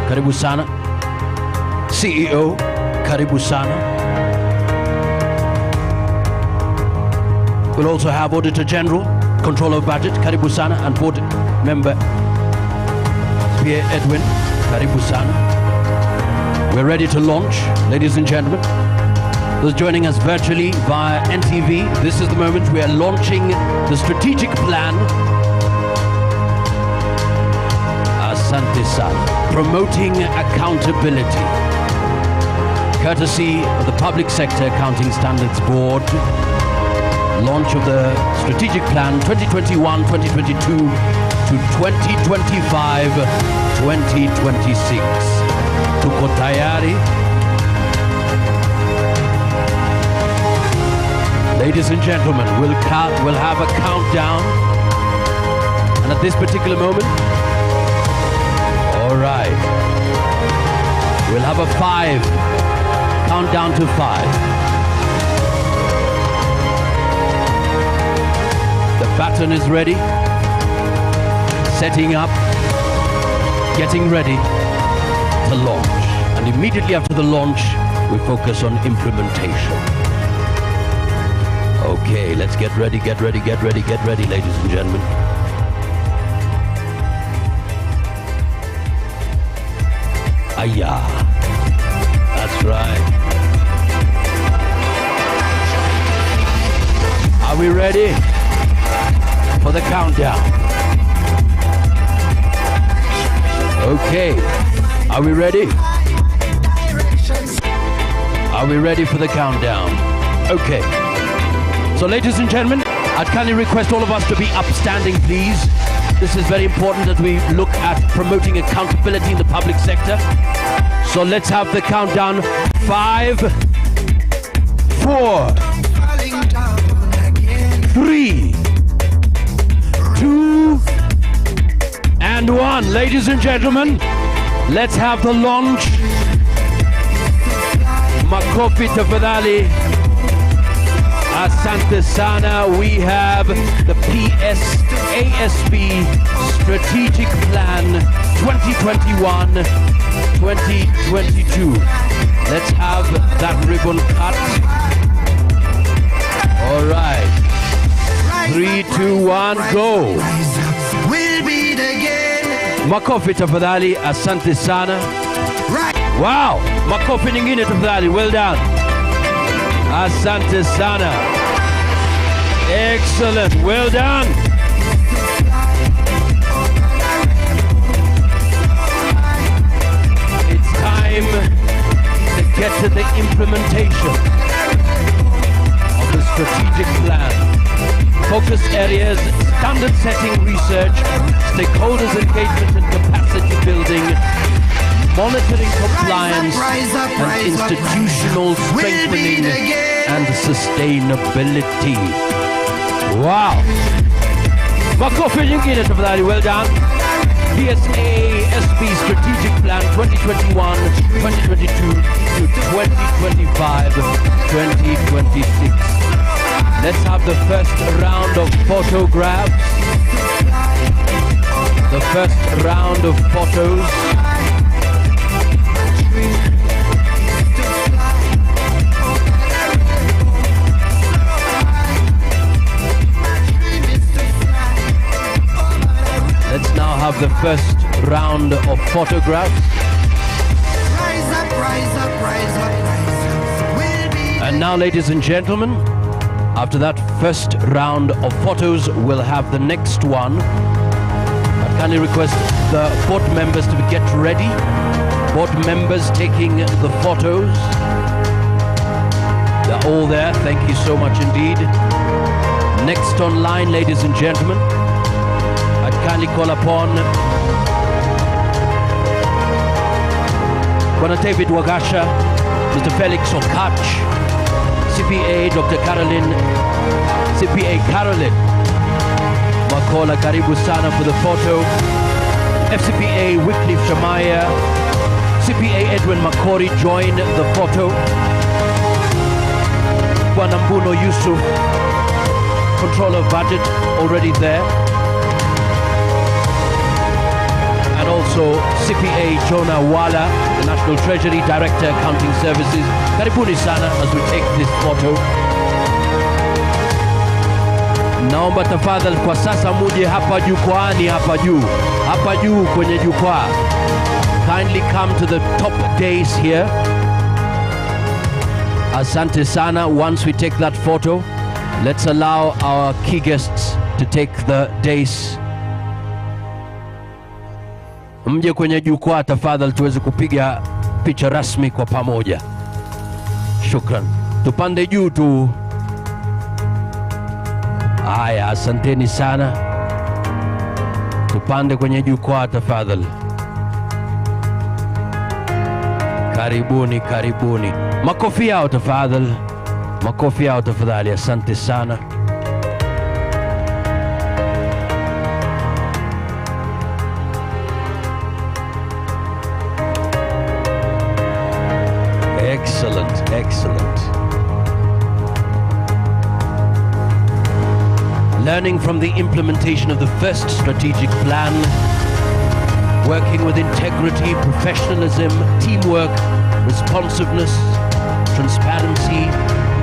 Karibu sana. CEO, Karibu sana. We'll also have Auditor General, Controller of Budget, Karibu sana, and Board Member Pierre Edwin, Karibu sana. We're ready to launch, ladies and gentlemen. Those joining us virtually via NTV, this is the moment we are launching the strategic plan. Asante sana. Promoting accountability. Courtesy of the Public Sector Accounting Standards Board. Launch of the strategic plan 2021-2022 to 2025-2026. Tuko tayari? Ladies and gentlemen, we'll have a countdown. And at this particular moment, all right, we'll have a 5, countdown to 5. The baton is ready, setting up, getting ready to launch. And immediately after the launch, we focus on implementation. Okay, let's get ready, ladies and gentlemen. Aya, that's right. Are we ready for the countdown? Okay, are we ready? Are we ready for the countdown? Okay. So ladies and gentlemen, I'd kindly request all of us to be upstanding, please. This is very important that we look at promoting accountability in the public sector. So let's have the countdown. 5, 4, 3, 2, and 1. Ladies and gentlemen, let's have the launch. Makofi tafadhali. Asante sana. We have the Psasb Strategic Plan 2021-2022. Let's have that ribbon cut. All right. 3, 2, 1, go. Makofi tafadhali. Asante sana. Wow. Makofi nyingine tafadhali. Well done. Asante sana. Excellent. Well done. It's time to get to the implementation of the strategic plan. Focus areas, standard setting research, stakeholders engagement and capacity building, monitoring compliance, and institutional strengthening and sustainability. Wow! Makofi nyingine tafadhali, well done. Psasb Strategic Plan 2021-2022 to 2025-2026. Let's have the first round of photographs. The first round of photos. Let's now have the first round of photographs. And now, ladies and gentlemen, after that first round of photos, we'll have the next one. I kindly request the board members to get ready. Board members taking the photos. They're all there. Thank you so much indeed. Next online, ladies and gentlemen, I'd kindly call upon Bwana David Wagasha, Mr. Felix Okach, CPA Dr. CPA Caroline Makola, karibu sana for the photo. FCPA Wycliffe Shamaya, CPA Edwin Makori join the photo. Bwana Mbuno Yusuf, Controller of Budget, already there. And also CPA Jonah Wala, the National Treasury Director, Accounting Services. Karibuni sana as we take this photo. Naomba tafadhali kwa sasa muje hapa jukwaani, hapa juu kwenye jukwaa. Kindly come to the top dais here. Asante sana. Once we take that photo, let's allow our key guests to take the dais. Mje kwenye jukwaa tafadhali tuweze kupiga picha rasmi kwa pamoja. Shukran. Tupande juu tu. Haya, asanteni sana. Tupande kwenye jukwaa tafadhali. Karibuni, karibuni. Makofi yao tafadhali. Makofi yao tafadhali. Asante sana. Excellent, excellent. Learning from the implementation of the first strategic plan, working with integrity, professionalism, teamwork, responsiveness, transparency,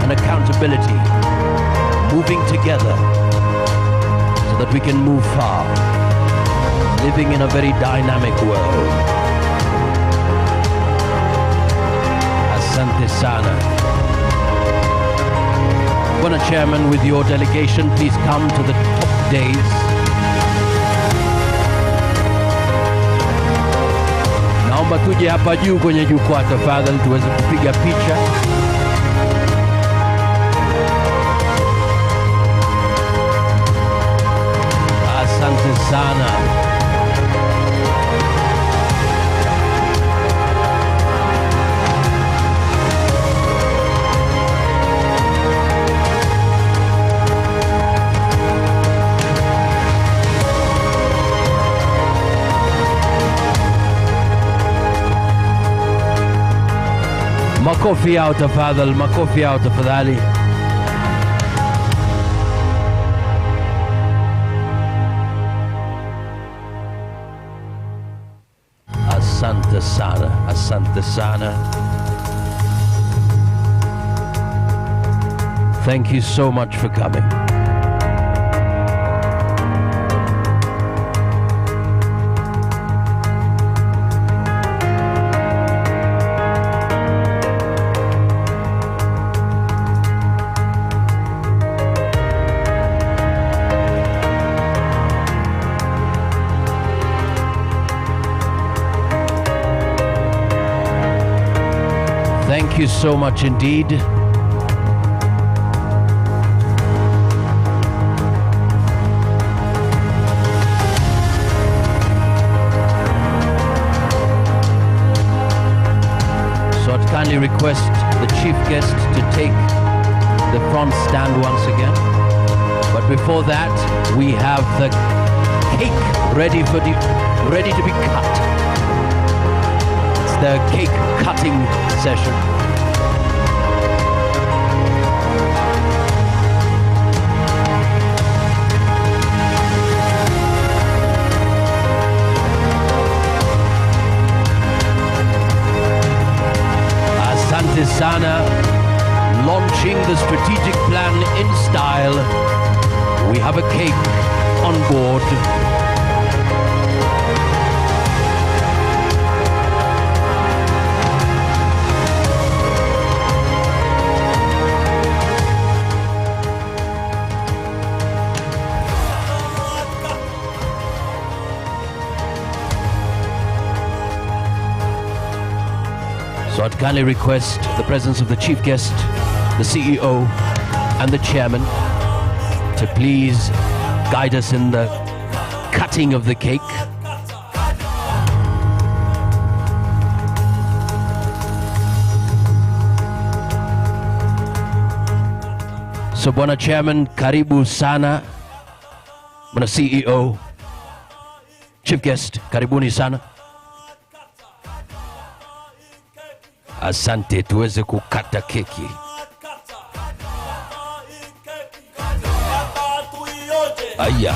and accountability. Moving together so that we can move far. Living in a very dynamic world. Asante sana. Bwana Chairman, with your delegation, please come to the top dais. Naomba tuje hapa juu kwenye jukwaa tafadhali tuweze kupiga picha. Asante sana. Makofi yao tafadhali, makofi yao tafadhali. Asante sana, asante sana. Thank you so much for coming. Thank you so much indeed. So I'd kindly request the chief guest to take the front stand once again. But before that, we have the cake ready to be cut. It's the cake cutting session. Asante sana, launching the strategic plan in style. We have a cake on board. So I'd kindly request the presence of the chief guest, the CEO, and the chairman to please guide us in the cutting of the cake. So Bwana Chairman, karibu sana. Bwana CEO, chief guest, karibuni sana. Asante, tuweze kukata keki. Aya.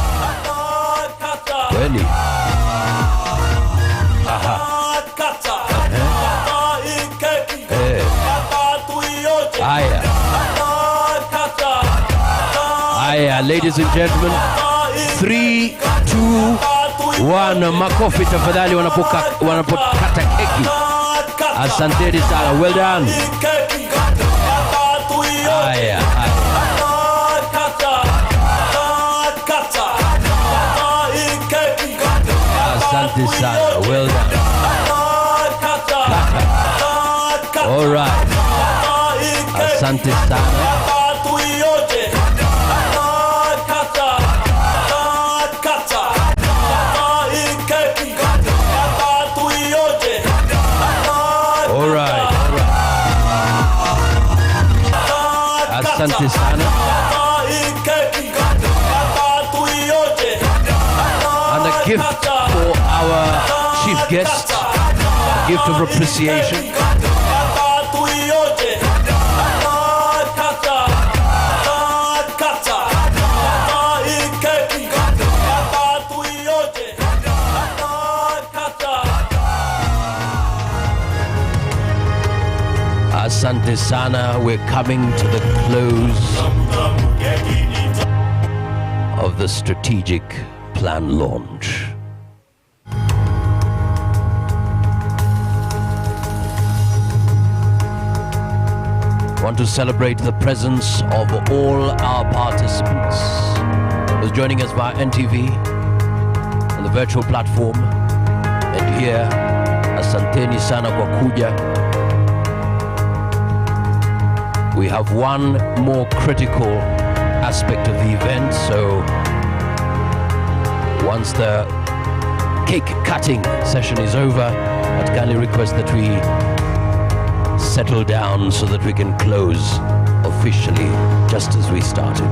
Kweli. Aha. Aya. Aya, ladies and gentlemen, 3, 2, 1, makofi tafadhali wanapokata keki. Asante sana, well done. Aya, asante sana, well done. All right. Asante sana. All right. Asante sana. And a gift for our chief guest, a gift of appreciation. Asante sana, we're coming to the close of the strategic plan launch. I want to celebrate the presence of all our participants who's joining us via NTV on the virtual platform, and here, asanteni sana kwa kuja. We have one more critical aspect of the event, so once the cake cutting session is over, I'd kindly request that we settle down so that we can close officially just as we started.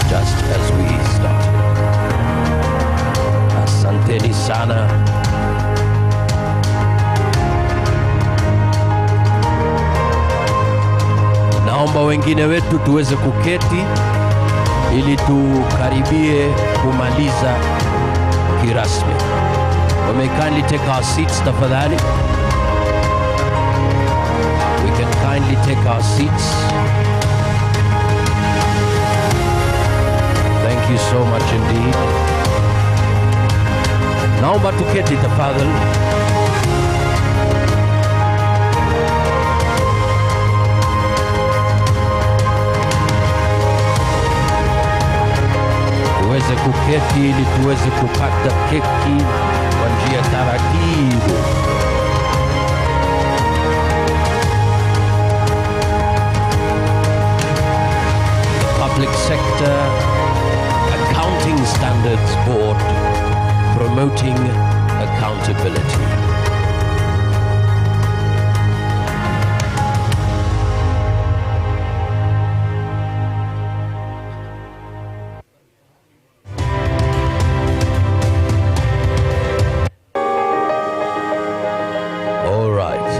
Just as we started. Asanteni sana. Naomba wengine wetu tuweze kuketi ili tukaribie kumaliza kirasmi. We may kindly take our seats tafadhali. We can kindly take our seats. Thank you so much indeed. Naomba tuketi tafadhali. Tuweze kuketi ili tuweze kukata keki kwa njia taratibu. Public Sector Accounting Standards Board, promoting accountability. All right.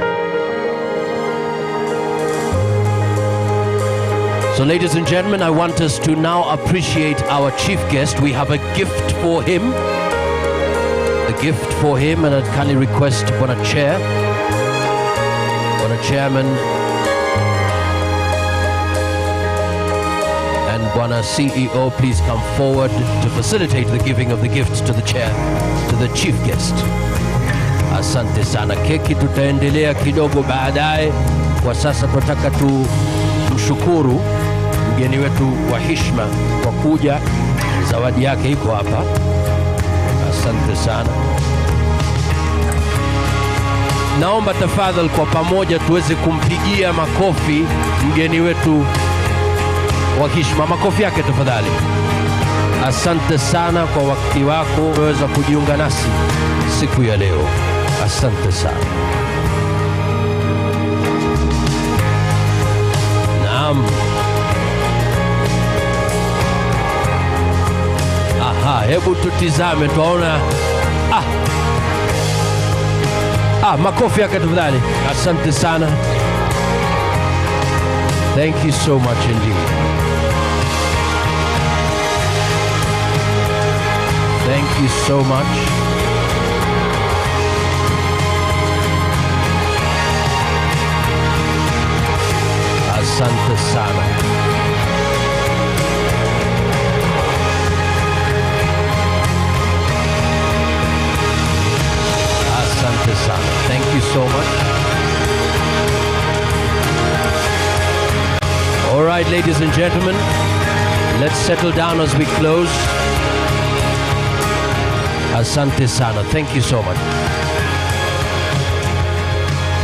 So, ladies and gentlemen, I want us to now appreciate our chief guest. We have a gift for him. A gift for him, and I'd kindly request Bwana Chair, Bwana Chairman, and Bwana CEO, please come forward to facilitate the giving of the gifts to the chair, to the chief guest. Asante sana. Keki tutaendelea kidogo baadaye. Kwa sasa tunataka tumshukuru mgeni wetu wa heshima kwa kuja. Zawadi yake iko hapa. Asante sana. Naomba tafadhali kwa pamoja tuweze kumpigia makofi mgeni wetu wa heshima. Makofi yake tafadhali. Asante sana kwa wakati wako kuweza kujiunga nasi siku ya leo. Asante sana. Naam. Aha, hebu tutizame tuona. Makofi yake tafadhali. Asante sana. Thank you so much indeed. Thank you so much. Asante sana. Asante sana. Thank you so much. All right, ladies and gentlemen, let's settle down as we close. Asante sana. Thank you so much.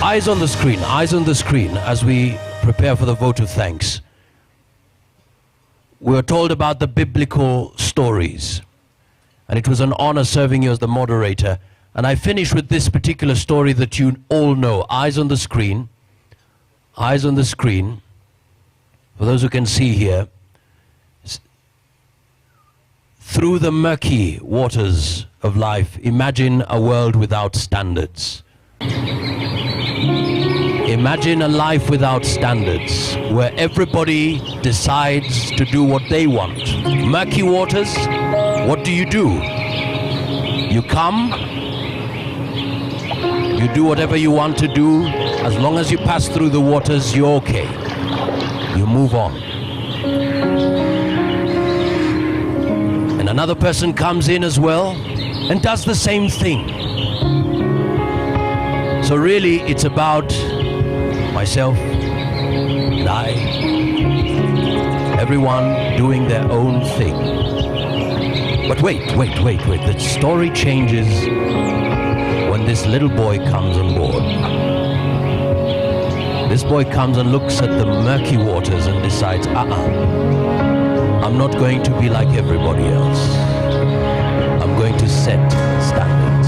Eyes on the screen as we prepare for the vote of thanks. We were told about the biblical stories, and it was an honor serving you as the moderator. And I finish with this particular story that you all know. Eyes on the screen. Eyes on the screen. For those who can see here. Through the murky waters of life, imagine a world without standards. Imagine a life without standards, where everybody decides to do what they want. Murky waters, what do? You come, you do whatever you want to do. As long as you pass through the waters, you're okay. You move on. And another person comes in as well and does the same thing. So really, it's about myself and I, everyone doing their own thing. But wait. The story changes when this little boy comes on board. This boy comes and looks at the murky waters and decides, I'm not going to be like everybody else. I'm going to set standards.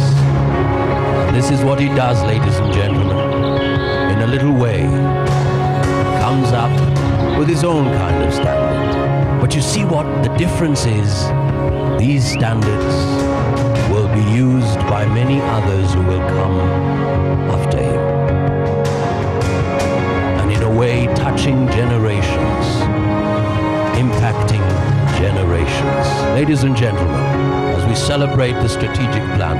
This is what he does, ladies and gentlemen. In a little way, comes up with his own kind of standard. But you see what the difference is? These standards will be used by many others who will come after him. And in a way, touching generations, impacting generations. Ladies and gentlemen, as we celebrate the strategic plan,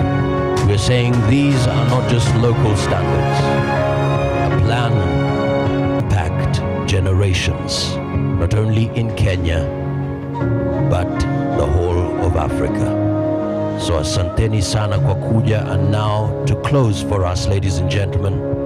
we're saying these are not just local standards. A plan impact generations, not only in Kenya, but the whole of Africa. So asanteni sana kwa kuja, and now to close for us, ladies and gentlemen,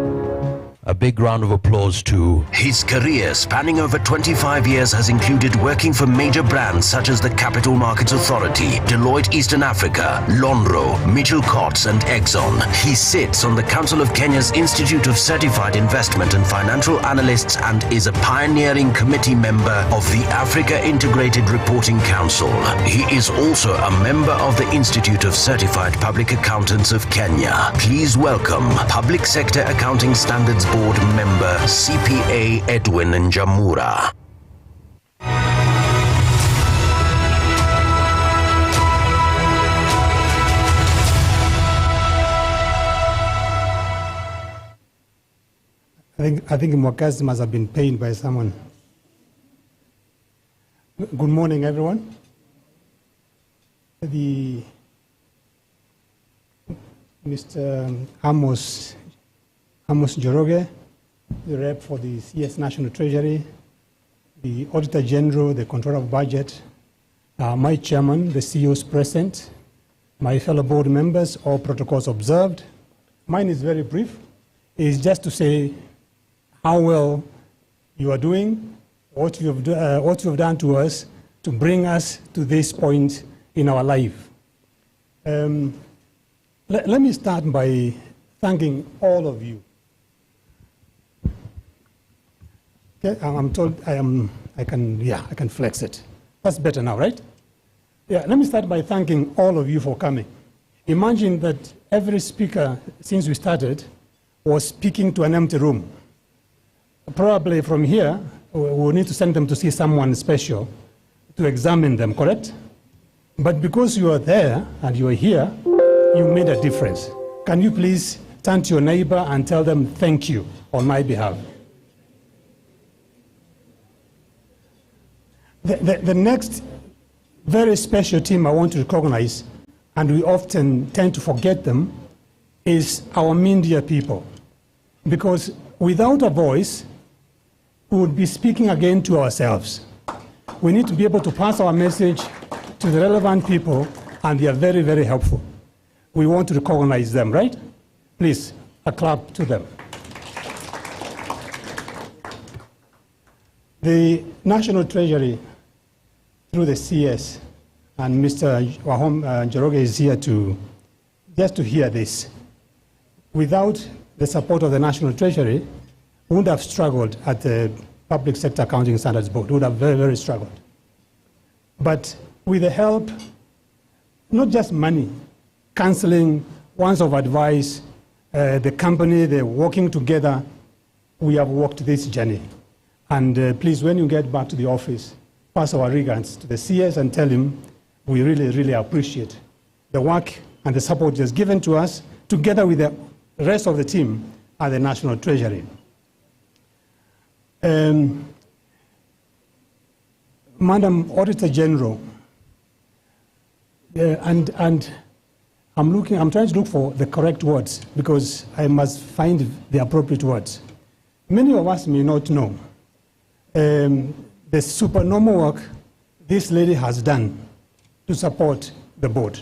a big round of applause to... His career spanning over 25 years has included working for major brands such as the Capital Markets Authority, Deloitte Eastern Africa, Lonrho, Mitchell Cots and Exxon. He sits on the Council of Kenya's Institute of Certified Investment and Financial Analysts and is a pioneering committee member of the Africa Integrated Reporting Council. He is also a member of the Institute of Certified Public Accountants of Kenya. Please welcome Public Sector Accounting Standards Board member CPA Edwin Njamura. I think Mwakazi must have been paid by someone. Good morning, everyone. Mr. Amos Njoroge, the rep for the CS National Treasury, the Auditor General, the Controller of Budget, my chairman, the CEOs present, my fellow board members, all protocols observed. Mine is very brief. It's just to say how well you are doing, what you have done to us to bring us to this point in our life. Let me start by thanking all of you. Okay, I'm told I can flex it. That's better now, right? Yeah, let me start by thanking all of you for coming. Imagine that every speaker since we started was speaking to an empty room. Probably from here, we'll need to send them to see someone special to examine them, correct? But because you are there and you are here, you made a difference. Can you please turn to your neighbor and tell them thank you on my behalf? The next very special team I want to recognize, and we often tend to forget them, is our media people. Because without a voice, we would be speaking again to ourselves. We need to be able to pass our message to the relevant people, and they are very, very helpful. We want to recognize them, right? Please, a clap to them. The National Treasury, through the CS, and Mr. Njoroge is here just to hear this. Without the support of the National Treasury, we would have struggled at the Public Sector Accounting Standards Board. We would have very, very struggled. But with the help, not just money, counseling, words of advice, the company, they're working together, we have walked this journey. And please, when you get back to the office, pass our regards to the CS and tell him we really, really appreciate the work and the support just given to us, together with the rest of the team at the National Treasury. Madam Auditor General, and I'm trying to look for the correct words because I must find the appropriate words. Many of us may not know the supernormal work this lady has done to support the board.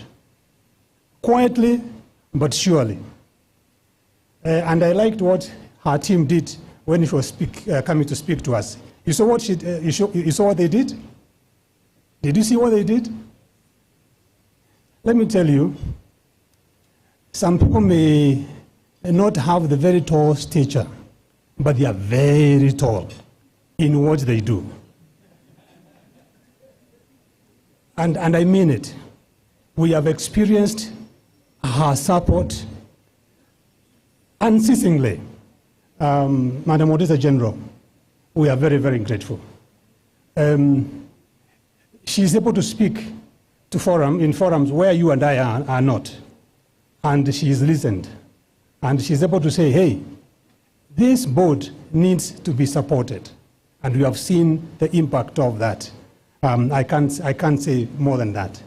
Quietly, but surely. And I liked what her team did when it was coming to speak to us. You saw what you saw what they did? Did you see what they did? Let me tell you, some people may not have the very tall stature, but they are very tall in what they do. and I mean it. We have experienced her support unceasingly. Madam Auditor General, we are very, very grateful. She is able to speak to in forums where you and I are not. And she is listened. And she is able to say, hey, this board needs to be supported. And we have seen the impact of that. I can't say more than that.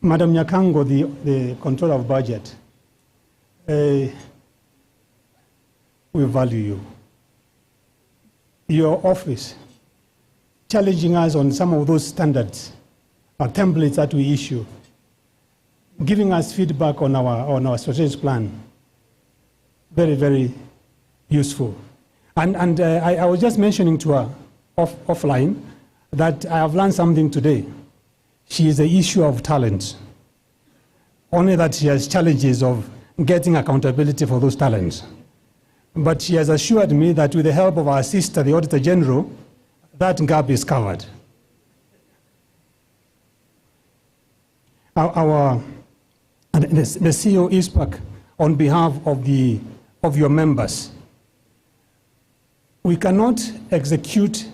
Madam Nyakango, the controller of budget, we value you. Your office challenging us on some of those standards or templates that we issue, giving us feedback on our strategic plan, very, very useful. And I was just mentioning to her offline that I have learned something today. She is the issue of talent. Only that she has challenges of getting accountability for those talents. But she has assured me that with the help of our sister, the Auditor General, that gap is covered. The CEO ISPAC, on behalf of your members, we cannot execute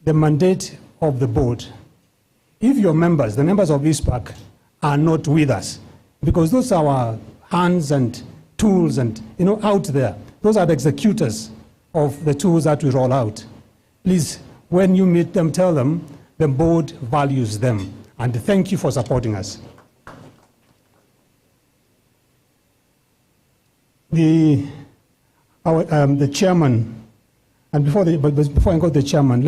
the mandate of the board if your members, the members of ISPAC, are not with us, because those are our hands and tools and, out there. Those are the executors of the tools that we roll out. Please, when you meet them, tell them the board values them. And thank you for supporting us. The chairman, and before I go to the chairman,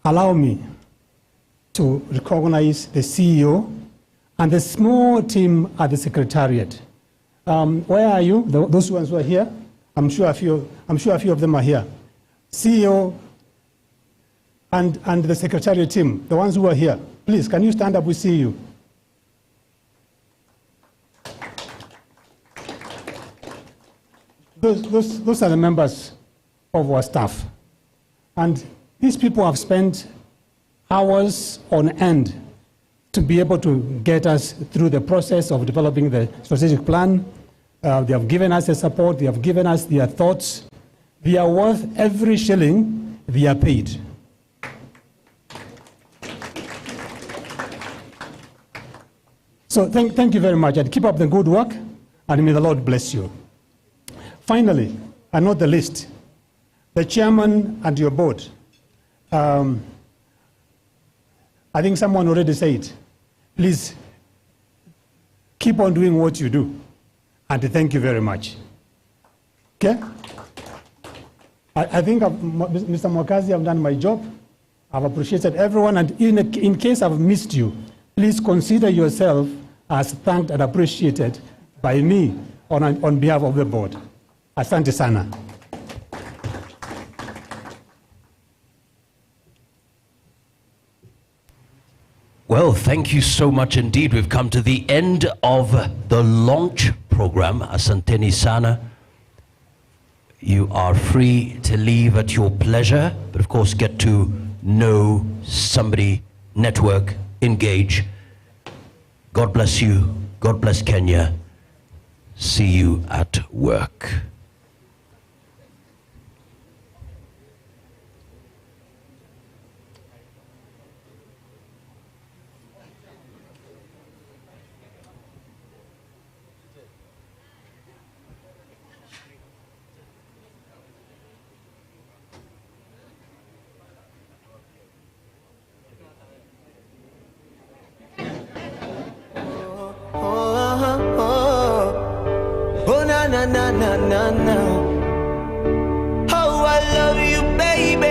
allow me to recognize the CEO and the small team at the Secretariat. Where are you? Those ones who are here? I'm sure a few of them are here. CEO and the Secretariat team, the ones who are here, please, can you stand up? We see you. Those are the members of our staff. And these people have spent hours on end to be able to get us through the process of developing the strategic plan. They have given us the support, they have given us their thoughts. They are worth every shilling they are paid. So thank you very much, and keep up the good work, and may the Lord bless you. Finally, and not the least, the chairman and your board. I think someone already said, please keep on doing what you do. And thank you very much. Okay? I think, Mr. Mwakazi, I've done my job. I've appreciated everyone. And in case I've missed you, please consider yourself as thanked and appreciated by me on behalf of the board. Asante sana. Well, thank you so much indeed. We've come to the end of the launch program. Asanteni sana. You are free to leave at your pleasure, but of course get to know somebody, network, engage. God bless you. God bless Kenya. See you at work. Na na na na na. Oh, I love you, baby.